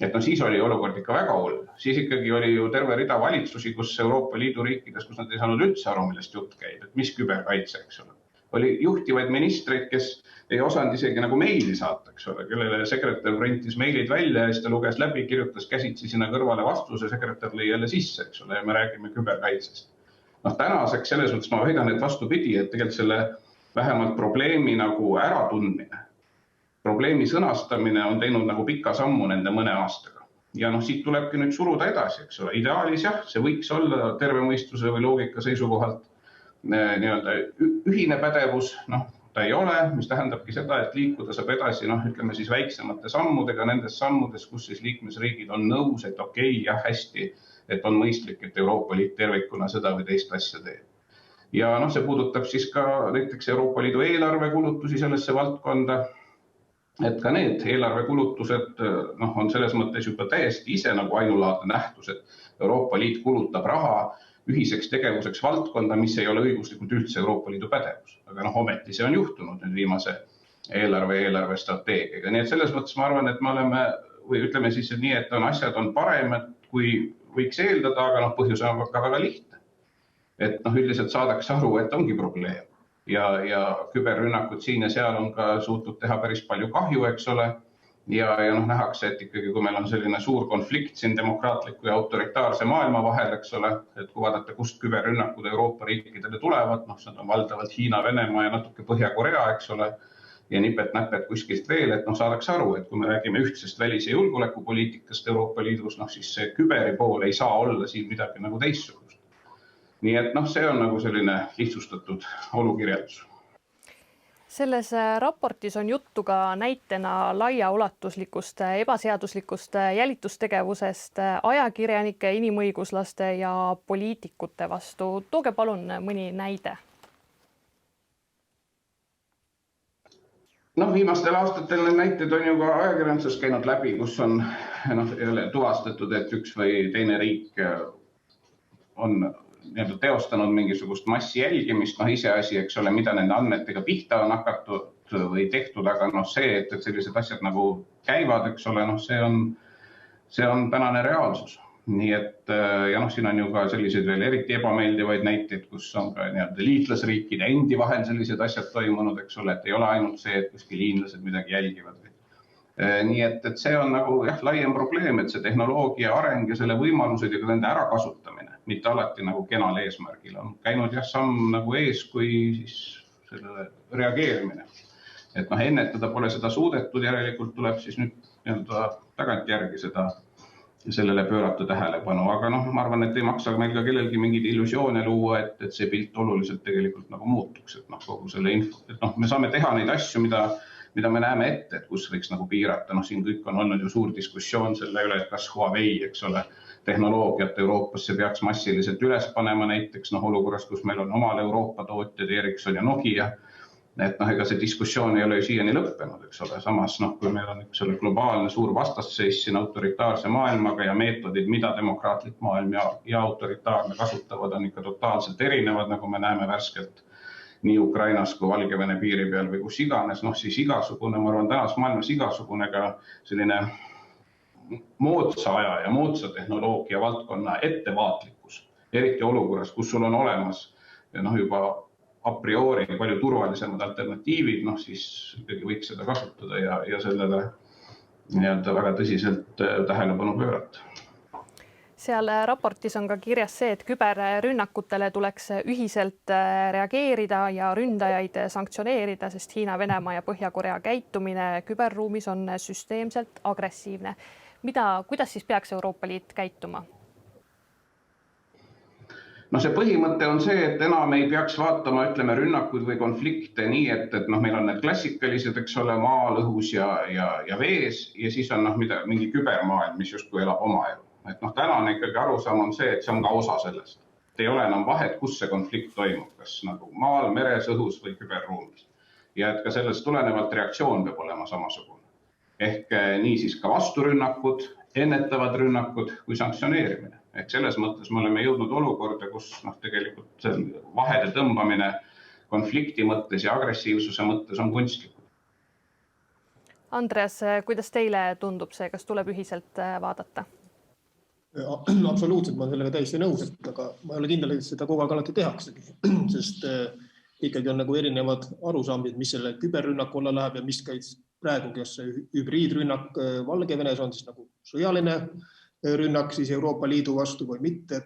[SPEAKER 4] Et siis oli olukord ikka väga hull. Siis ikkagi oli ju terve rida valitsusi, kus Euroopa Liidu riikides, kus nad ei saanud üldse aru, millest jutt käib, et mis küberkaitse, eks ole. Oli juhtivaid ministreid, kes ei osanud isegi nagu meili saata, eks ole, kellele sekretär printis meilid välja ja siis ta luges läbi, kirjutas käsitsi sinna kõrvale vastuse, sekretär lõi jälle sisse, eks ole, ja me räägime küberkaitsest. Tänaseks selles mõttes ma väidan, et vastupidi, et tegelikult selle vähemalt probleemi nagu äratundmine, probleemi sõnastamine on teinud nagu pika sammu nende mõne aastaga. Ja siit tulebki nüüd suruda edasi, eks ole. Ideaalis jah, see võiks olla terve mõistuse või loogika seisukohalt ühine pädevus, ta ei ole, mis tähendabki seda, et liikuda saab edasi, ütleme siis väiksemate sammudega, nendes sammudes, kus siis liikmesriigid on nõus, et okei, jah, hästi, et on mõistlik, et Euroopa Liit tervikuna seda või teist asja teeb. Ja see puudutab siis ka näiteks Euroopa Liidu eelarvekulutusi sellesse valdkonda, et ka need eelarvekulutused on selles mõttes juba täiesti ise nagu ainulaadne nähtus, et Euroopa Liit kulutab raha ühiseks tegevuseks valdkonda, mis ei ole õiguslikult üldse Euroopa Liidu pädevus. Aga ometi see on juhtunud nüüd viimase eelarvestrateegiaga. Nii et selles mõttes ma arvan, et me oleme, või ütleme siis nii, et asjad on paremad, kui võiks eeldada, aga põhjus on ka väga lihtne. Et üldiselt saadakse aru, et ongi probleem. Ja küberrünnakud siin ja seal on ka suutnud teha päris palju kahju, eks ole. Ja nähakse, et ikkagi kui meil on selline suur konflikt siin demokraatliku ja autoritaarse maailma vahel, eks ole, et kui vaadata, kust küberrünnakud Euroopa riikidele tulevad, see on valdavalt Hiina, Venemaa ja natuke Põhja-Korea, eks ole, ja nipet-näpet kuskilt veel, et saadakse aru, et kui me räägime ühtsest välis- ja julgeolekupoliitikast Euroopa Liidus, siis see küberi pool ei saa olla siin midagi nagu teistsugust. Nii et see on nagu selline lihtsustatud olukirjeldus.
[SPEAKER 1] Selles raportis on juttu ka näitena laiaulatuslikust ebaseaduslikust jälitustegevusest ajakirjanike, inimõiguslaste ja poliitikute vastu. Tooge palun mõni näide.
[SPEAKER 4] Viimastel aastatel need näited on ju ka ajakirjanduses käinud läbi, kus on tuvastatud, et üks või teine riik on teostanud mingisugust massi jälgimist, iseasi, eks ole, mida nende andmetega pihta on hakatud või tehtud, aga see, et sellised asjad nagu käivad, eks ole, see on tänane reaalsus. Nii et, ja siin on ju ka selliseid veel eriti ebameeldivaid näiteid, kus on ka liitlasriikide endi vahel sellised asjad toimunud, eks ole, et ei ole ainult see, et kuskil hiinlased midagi jälgivad. Nii et see on nagu laiem probleem, et see tehnoloogia areng ja selle võimalused ja ka nende ärakasutamine, mitte alati nagu kenal eesmärgil on käinud samm nagu ees, kui siis sellele reageerimine. Et ennetada pole seda suudetud, järelikult tuleb siis nüüd tagantjärgi sellele pöörata tähelepanu, aga ma arvan, et ei maksa meil ka kellelgi mingeid illusioone luua, et see pilt oluliselt tegelikult nagu muutuks, et kogu selle info, et me saame teha neid asju, mida me näeme ette, et kus võiks nagu piirata. Siin kõik on olnud ju suur diskussioon selle üle, et kas Huawei, eks ole, tehnoloogiat Euroopasse peaks massiliselt üles panema näiteks olukorras, kus meil on omal Euroopa tootjad, Ericsson ja Nokia. Et ega see diskussioon ei ole ju siiani lõppenud, eks ole. Samas, kui meil on globaalne suur vastasseis siin autoritaarse maailmaga ja meetodid, mida demokraatlik maailm ja autoritaarne kasutavad, on ikka totaalselt erinevad, nagu me näeme värskelt nii Ukrainas kui Valgevene piiri peal või kus iganes, siis igasugune, ma arvan, tänas maailmas igasugune ka selline moodsa aja ja moodsa tehnoloogia valdkonna ettevaatlikkus, eriti olukorras, kus sul on olemas juba a priori palju turvalisemad alternatiivid, siis ikkagi võiks seda kasutada ja sellele väga tõsiselt tähelepanu pöörata.
[SPEAKER 1] Seal raportis on ka kirjas see, et küberrünnakutele tuleks ühiselt reageerida ja ründajaid sanktsioneerida, sest Hiina, Venemaa ja Põhja-Korea käitumine küberruumis on süsteemselt agressiivne. Kuidas siis peaks Euroopa Liit käituma?
[SPEAKER 4] See põhimõte on see, et enam ei peaks vaatama, rünnakuid või konflikte nii, et meil on need klassikalised, eks ole, maal, õhus ja vees ja siis on mingi kübermaailm, mis justkui elab oma elu. Et tänane ikkagi arusaam on see, et see on ka osa sellest. Ei ole enam vahet, kus see konflikt toimub, kas maal, meres, õhus või küberruumis. Ja et ka sellest tulenevalt reaktsioon peab olema samasugune. Ehk nii siis ka vasturünnakud, ennetavad rünnakud kui sanktsioneerimine. Ehk selles mõttes me oleme jõudnud olukorda, kus tegelikult vahede tõmbamine konflikti mõttes ja agressiivsuse mõttes on kunstlikud.
[SPEAKER 1] Andreas, kuidas teile tundub see, kas tuleb ühiselt vaadata?
[SPEAKER 3] Absoluutselt, ma olen sellega täiesti nõus, aga ma ei ole kindel, et seda kogu aeg alati tehaksegi, sest ikkagi on erinevad arusaamid, mis selle küberrünnaku alla läheb ja mis käis praegu, kes hübriidrünnak Valgevenes on siis nagu sõjaline rünnak siis Euroopa Liidu vastu või mitte,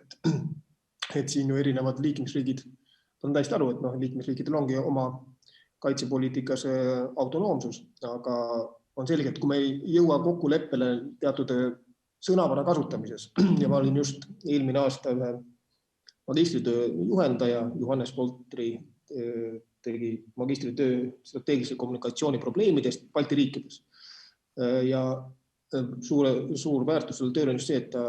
[SPEAKER 3] et siin ju erinevad liikmesriigid on täiesti aru, et liikmesriigidel ongi oma kaitsepoliitikas autonoomsus, aga on selge, et kui me ei jõua kokkuleppele teatud sõnavara kasutamises ja ma olin just eelmine aasta ühe magistritöö juhendaja, Johannes Poltri tegi magistritöö strateegilise kommunikatsiooni probleemidest Balti riikides ja suur väärtus selle tööl on just see, et ta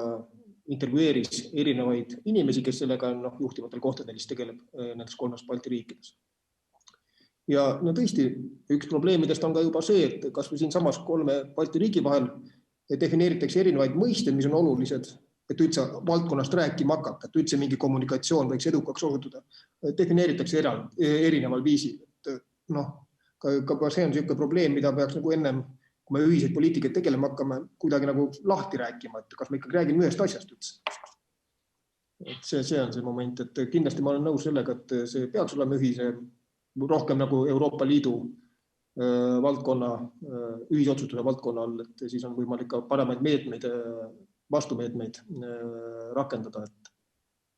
[SPEAKER 3] intervjueeris erinevaid inimesi, kes sellega juhtivatel kohtadel tegeleb nendes 3 Balti riikides. Ja tõesti, üks probleemidest on ka juba see, et kas või siin samas 3 Balti riigi vahel defineeritakse erinevaid mõisted, mis on olulised, et üldse valdkonnast rääkima hakata, et üldse mingi kommunikatsioon võiks edukaks osutuda, defineeritakse erineval viisil. Ka see on selline probleem, mida peaks ennem, kui me ühiseid poliitikaid tegelema hakkame, kuidagi lahti rääkima, et kas me ikkagi räägime ühest asjast üldse. See on see moment, et kindlasti ma olen nõus sellega, et see peaks olema ühise, rohkem nagu Euroopa Liidu valdkonna, ühisotsustuse valdkonna all, et siis on võimalik ka paremaid meetmeid, vastumeetmeid rakendada, et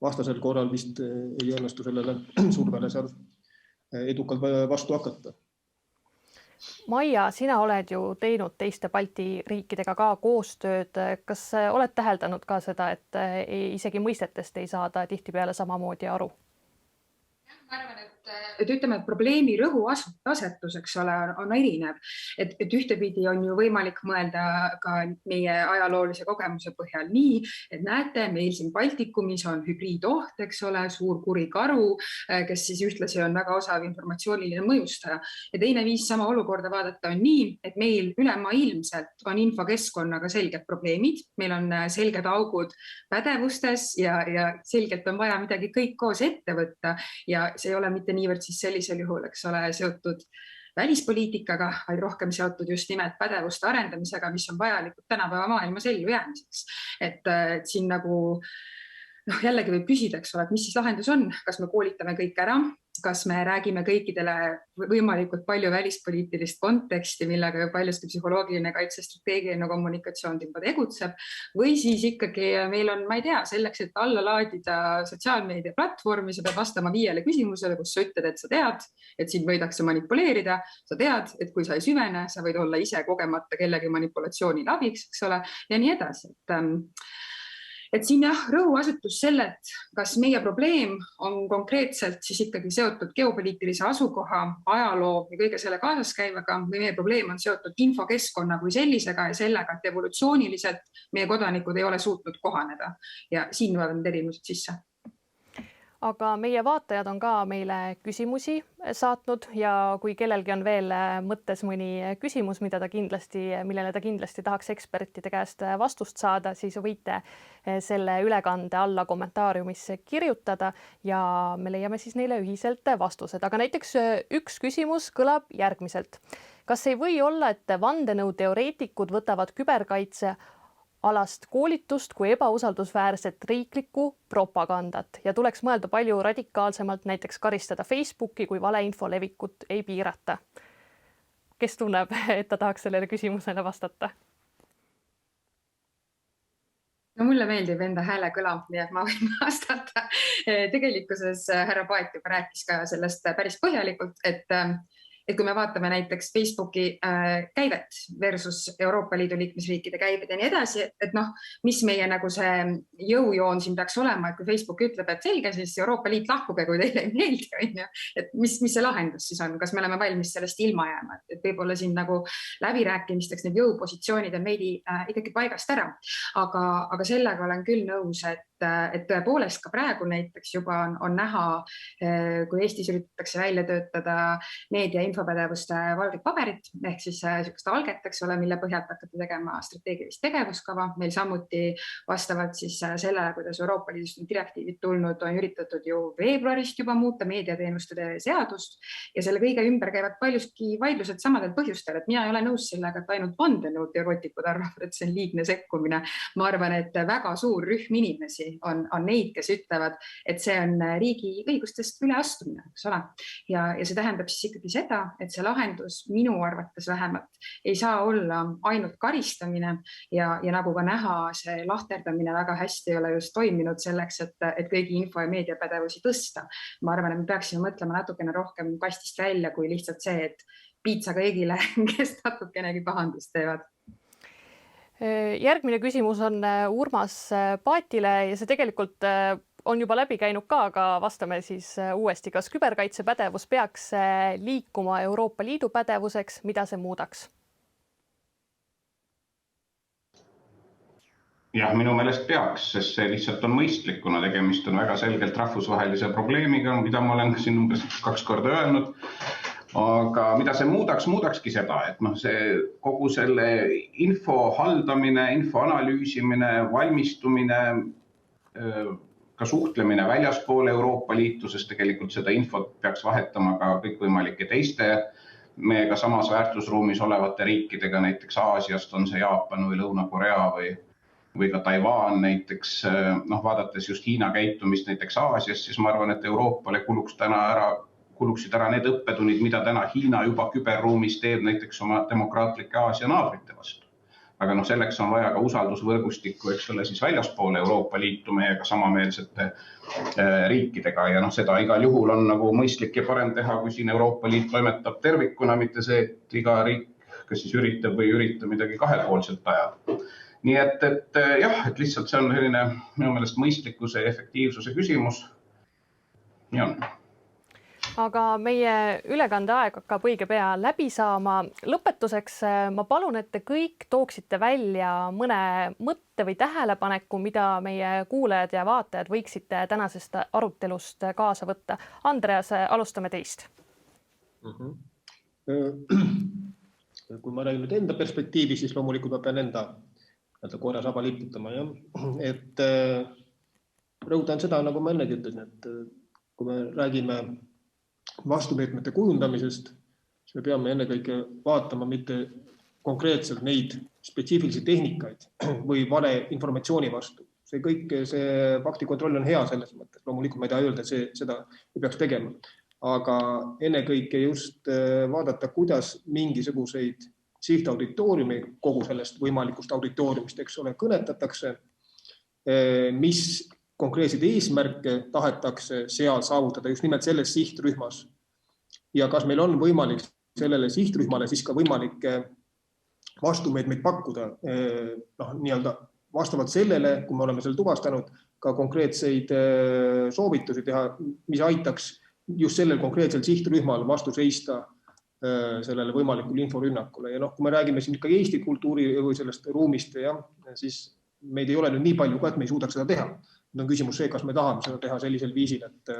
[SPEAKER 3] vastasel korral vist ei õnnestu sellele survele seal edukalt vastu hakata.
[SPEAKER 1] Maia, sina oled ju teinud teiste Balti riikidega ka koostööd. Kas oled täheldanud ka seda, et isegi mõistetest ei saada tihtipeale samamoodi aru?
[SPEAKER 5] Ma arvan, et ütleme, et probleemi rõhuasetus, eks ole, on erinev. Et ühtepidi on ju võimalik mõelda ka meie ajaloolise kogemuse põhjal nii, et näete, meil siin Baltikumis on hübriidoht, eks ole, suur kuri karu, kes siis ühtlasi on väga osav informatsiooniline mõjustaja. Ja teine viis sama olukorda vaadata on nii, et meil ülemaailmselt on infokeskkonnaga selged probleemid, meil on selged augud pädevustes ja selgelt on vaja midagi kõik koos ette võtta ja see ei ole mitte niivõrd siis sellisel juhul, eks ole, seotud välispoliitikaga, vaid rohkem seotud just nimelt pädevuste arendamisega, mis on vajalikud tänapäeva maailmas ellu jäämiseks. Et siin nagu jällegi võib küsida, eks ole, et mis siis lahendus on, kas me koolitame kõik ära, kas me räägime kõikidele võimalikult palju välispoliitilist konteksti, millega paljuski psühholoogiline kaitse strateegiline kommunikatsioon juba tegutseb, või siis ikkagi meil on, ma ei tea, selleks, et alla laadida sotsiaalmeedia platvormi, sa pead vastama 5 küsimusele, kus sa ütled, et sa tead, et siin võidakse manipuleerida, sa tead, et kui sa ei süvene, sa võid olla ise kogemata kellegi manipulatsioonil abiks, eks ole, ja nii edasi. Et siin jah, rõhuasetus selle, et kas meie probleem on konkreetselt siis ikkagi seotud geopoliitilise asukoha, ajaloo ja kõige selle kaasas käivaga või meie probleem on seotud infokeskkonna kui sellisega ja sellega, et evolutsiooniliselt meie kodanikud ei ole suutnud kohaneda ja siin tulevad need erinevused sisse.
[SPEAKER 1] Aga meie vaatajad on ka meile küsimusi saatnud ja kui kellelgi on veel mõttes mõni küsimus, millele ta kindlasti tahaks ekspertide käest vastust saada, siis võite selle ülekande alla kommentaariumisse kirjutada ja me leiame siis neile ühiselt vastused. Aga näiteks üks küsimus kõlab järgmiselt. Kas ei või olla, et vandenõuteoreetikud võtavad küberkaitse alast koolitust kui ebausaldusväärset riiklikku propagandat ja tuleks mõelda palju radikaalsemalt, näiteks karistada Facebooki, kui valeinfo levikut ei piirata? Kes tunneb, et ta tahaks sellele küsimusele vastata?
[SPEAKER 5] No mulle meeldib enda hääle kõla, nii et ma võin vastata. Tegelikkuses härra Paet juba rääkis ka sellest päris põhjalikult, et kui me vaatame näiteks Facebooki käivet versus Euroopa Liidu liikmesriikide käived ja nii edasi, et mis meie nagu see jõujoon siin peaks olema, et kui Facebook ütleb, et selge, siis Euroopa Liit lahkuge, kui teile ei meeldi, on ju, et mis see lahendus siis on, kas me oleme valmis sellest ilma jääma, et võib-olla siin nagu läbirääkimisteks need jõupositsioonid on veidi ikkagi paigast ära, aga sellega olen küll nõus, et tõepoolest ka praegu näiteks juba on näha, kui Eestis üritatakse välja töötada meedia infopädevuste valget paberit, ehk siis niisugust alget, eks ole, mille põhjalt hakata tegema strateegilist tegevuskava. Meil samuti vastavalt siis sellele, kuidas Euroopa Liidust on direktiivid tulnud, on üritatud ju veebruarist juba muuta meediateenuste seadust ja selle kõige ümber käivad paljuski vaidlused samadel põhjustel, et mina ei ole nõus sellega, et ainult vandenõuteoreetikud arvavad, et see on liigne sekkumine. Ma arvan, et väga suur rühm inimesi on neid, kes ütlevad, et see on riigi õigustest üleastumine, eks ole. Ja see tähendab siis ikkagi seda, et see lahendus minu arvates vähemalt ei saa olla ainult karistamine ja nagu ka näha, see lahterdamine väga hästi ei ole just toiminud selleks, et kõigi info- ja meediapädevusi tõsta. Ma arvan, et me peaksime mõtlema natukene rohkem kastist välja kui lihtsalt see, et piitsa kõigile, kes natukenegi pahandust teevad.
[SPEAKER 1] Järgmine küsimus on Urmas Paatile ja see tegelikult on juba läbi käinud ka, aga vastame siis uuesti. Kas küberkaitsepädevus peaks liikuma Euroopa Liidu pädevuseks, mida see muudaks?
[SPEAKER 4] Jah, minu meelest peaks, sest see lihtsalt on mõistlik, kuna tegemist on väga selgelt rahvusvahelise probleemiga, mida ma olen siin umbes 2 korda öelnud. Aga mida see muudakski seda, et see kogu selle info haldamine, info analüüsimine, valmistumine, ka suhtlemine väljaspool Euroopa Liitu, sest tegelikult seda infot peaks vahetama ka kõikvõimalike teiste meiega samas väärtusruumis olevate riikidega, näiteks Aasiast on see Jaapan või Lõuna-Korea või ka Taiwan näiteks, vaadates just Hiina käitumist näiteks Aasias, siis ma arvan, et Euroopale kuluksid ära need õppetunnid, mida täna Hiina juba küberruumis teeb näiteks oma demokraatlike Aasia naabrite vastu. aga selleks on vaja ka usaldusvõrgustikku, eks ole, siis väljaspool Euroopa Liitu meiega samameelsete riikidega ja seda igal juhul on nagu mõistlik ja parem teha, kui siin Euroopa Liit toimetab tervikuna, mitte see, et iga riik, kes siis üritab või ei ürita midagi kahepoolselt ajada. Nii et jah, et lihtsalt see on selline minu meelest mõistlikkuse ja efektiivsuse küsimus. Nii on.
[SPEAKER 1] Aga meie ülekande aeg hakkab õige pea läbi saama. Lõpetuseks ma palun, et te kõik tooksite välja mõne mõtte või tähelepaneku, mida meie kuulajad ja vaatajad võiksite tänasest arutelust kaasa võtta. Andreas, alustame teist.
[SPEAKER 3] Kui ma räägin nüüd enda perspektiivi, siis loomulikult ma pean enda korra saba liputama. Et rõhutan seda, nagu ma ennegi ütlesin, et kui me räägime vastumeetmete kujundamisest, siis me peame ennekõike vaatama mitte konkreetselt neid spetsiifilisi tehnikaid või vale informatsiooni vastu. See kõik, see faktikontroll on hea selles mõttes. Loomulikult ma ei taha öelda, et seda ei peaks tegema. Aga ennekõike just vaadata, kuidas mingisuguseid sihtauditooriumi kogu sellest võimalikust auditooriumist, eks ole, kõnetatakse, mis konkreetseid eesmärke tahetakse seal saavutada just nimelt selles sihtrühmas. Ja kas meil on võimalik sellele sihtrühmale siis ka võimalikke vastumeetmeid pakkuda, nii-öelda vastavalt sellele, kui me oleme selle tuvastanud, ka konkreetseid soovitusi teha, mis aitaks just sellel konkreetsel sihtrühmal vastu seista sellele võimalikule inforünnakule. Ja kui me räägime siin ikkagi Eesti kultuuri või sellest ruumist, siis meid ei ole nüüd nii palju ka, et me ei suudaks seda teha. Nüüd on küsimus see, kas me tahame seda teha sellisel viisil, et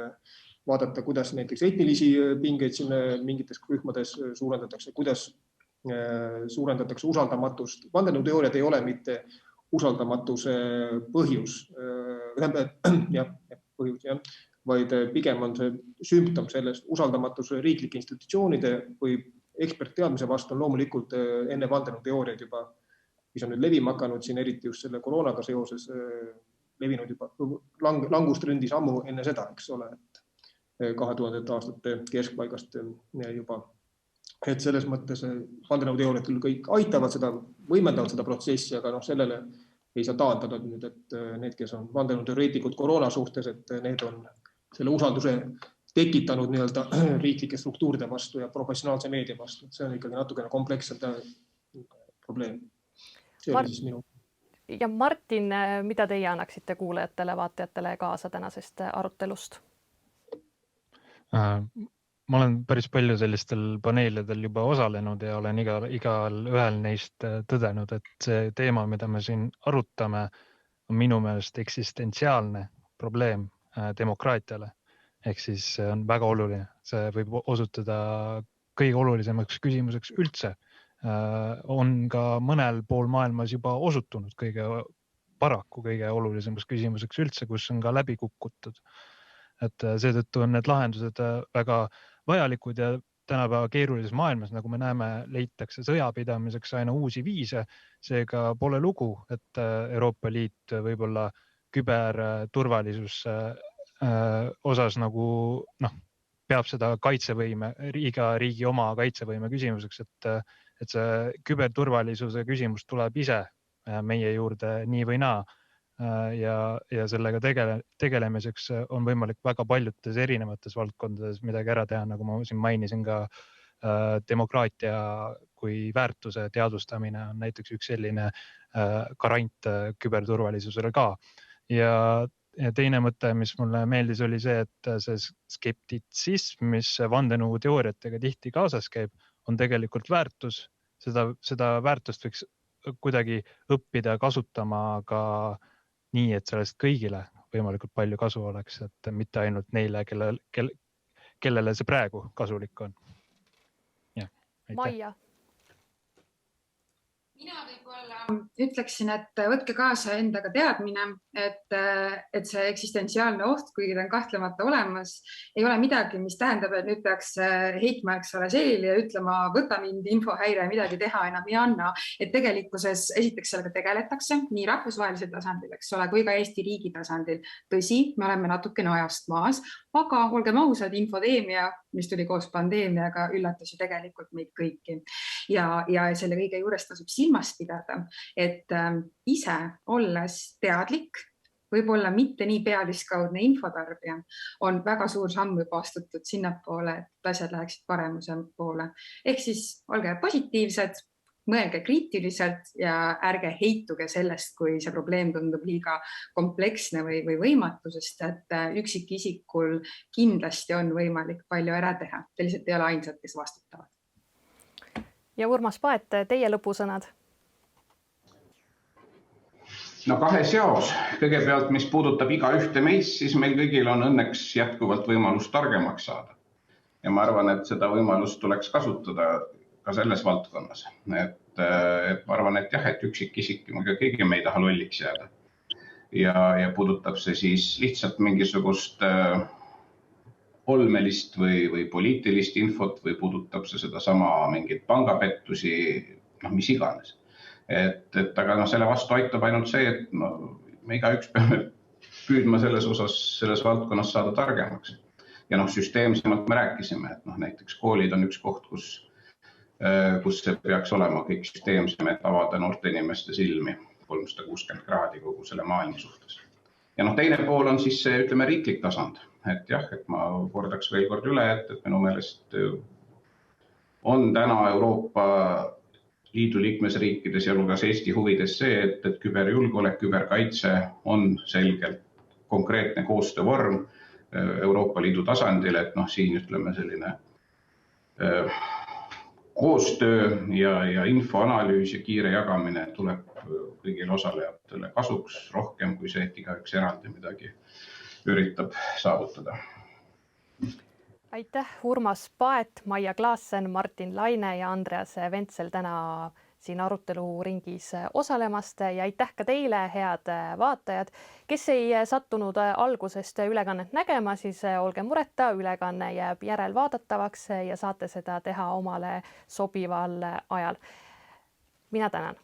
[SPEAKER 3] vaadata, kuidas näiteks etnilisi pingeid siin mingites rühmades suurendatakse, kuidas suurendatakse usaldamatust. Vandenõuteooriad ei ole mitte usaldamatuse põhjus, vaid pigem on see sümptom sellest usaldamatus riiklike institutsioonide või ekspertteadmise vastu on loomulikult enne vandenõuteooriaid juba, mis on nüüd levima hakanud siin eriti just selle koroonaga seoses levinud juba langustrendis ammu enne seda, eks ole, et 2000 aastate keskpaigast juba. Et selles mõttes vandenõuteooriad küll kõik aitavad seda, võimendavad seda protsessi, aga sellele ei saa taandada nüüd, et need, kes on vandenõuteoreetikud koroona suhtes, et need on selle usalduse tekitanud nii-öelda riiklike struktuuride vastu ja professionaalse meedia vastu. See on ikkagi natukene komplekselt probleem. See oli siis minu.
[SPEAKER 1] Ja Martin, mida teie annaksite kuulajatele, vaatajatele kaasa tänasest arutelust?
[SPEAKER 2] Ma olen päris palju sellistel paneelidel juba osalenud ja olen igal ühel neist tõdenud, et see teema, mida me siin arutame, on minu meelest eksistentsiaalne probleem demokraatiale. Ehk siis see on väga oluline. See võib osutuda kõige olulisemaks küsimuseks üldse. On ka mõnel pool maailmas juba osutunud paraku kõige olulisemaks küsimuseks üldse, kus on ka läbi kukkutud. Et seetõttu on need lahendused väga vajalikud ja tänapäeva keerulises maailmas, nagu me näeme, leitakse sõjapidamiseks aina uusi viise. Seega pole lugu, et Euroopa Liit võib-olla küberturvalisus osas nagu peab seda kaitsevõime, iga riigi oma kaitsevõime küsimuseks, et see küberturvalisuse küsimus tuleb ise meie juurde nii või naa ja sellega tegelemiseks on võimalik väga paljudes erinevates valdkondades midagi ära teha, nagu ma siin mainisin ka demokraatia kui väärtuse teadvustamine on näiteks üks selline garant küberturvalisusele ka. Ja teine mõte, mis mulle meeldis, oli see, et see skeptitsism, mis vandenõuteooriatega tihti kaasas käib, on tegelikult väärtus. Seda väärtust võiks kuidagi õppida kasutama ka nii, et sellest kõigile võimalikult palju kasu oleks, et mitte ainult neile, kellele see praegu kasulik on.
[SPEAKER 1] Maia.
[SPEAKER 5] Mina võib-olla ütleksin, et võtke kaasa endaga teadmine, et see eksistentsiaalne oht, kuigi ta on kahtlemata olemas, ei ole midagi, mis tähendab, et nüüd peaks heitma selili ja ütlema, võta mind infohäire, midagi teha enam ei anna. Et tegelikkuses esiteks sellega tegeletakse nii rahvusvahelisel tasandil, eks ole, kui ka Eesti riigi tasandil. Tõsi, me oleme natukene ajast maas, aga olgem ausad, infodeemia mis tuli koos pandeemiaga, üllatas ju tegelikult meid kõiki. Ja selle kõige juures tasub silmas pidada, et ise olles teadlik, võib-olla mitte nii pealiskaudne infotarbija, on väga suur samm juba astutud sinnapoole, et asjad läheksid paremuse poole. Ehk siis olge positiivsed, mõelge kriitiliselt ja ärge heituge sellest, kui see probleem tundub liiga kompleksne või võimatu, sest et üksikisikul kindlasti on võimalik palju ära teha. Te lihtsalt ei ole ainsad, kes vastutavad.
[SPEAKER 1] Ja Urmas Paet, teie lõpusõnad?
[SPEAKER 4] No kahes jaos. Kõigepealt, mis puudutab igaühte meist, siis meil kõigil on õnneks jätkuvalt võimalus targemaks saada. Ja ma arvan, et seda võimalust tuleks kasutada ka selles valdkonnas. Et ma arvan, et jah, et üksikisik, keegi me ei taha lolliks jääda. Ja puudutab see siis lihtsalt mingisugust olmelist või poliitilist infot või puudutab see sedasama mingit pangapettusi, mis iganes. Aga selle vastu aitab ainult see, et me igaüks peame püüdma selles valdkonnas saada targemaks. Ja süsteemsemalt me rääkisime, et näiteks koolid on üks koht, kus see peaks olema kõik süsteemsem, et avada noorte inimeste silmi 360 kraadi kogu selle maailma suhtes. Ja teine pool on siis see, ütleme, riiklik tasand. Et jah, et ma kordaks veel kord üle, et minu meelest on täna Euroopa Liidu liikmesriikides ja hulgas Eesti huvides see, et küberjulgeolek, küberkaitse on selgelt konkreetne koostöövorm Euroopa Liidu tasandil, et siin ütleme selline koostöö ja infoanalüüs ja kiire jagamine tuleb kõigile osalejatele kasuks rohkem kui see, et igaüks eraldi midagi üritab saavutada.
[SPEAKER 1] Aitäh, Urmas Paet, Maia Klaassen, Martin Laine ja Andreas Ventsel täna siin aruteluringis osalemast ja aitäh ka teile, head vaatajad. Kes ei sattunud algusest ülekannet nägema, siis olge mureta, ülekanne jääb järelvaadatavaks ja saate seda teha omale sobival ajal. Mina tänan.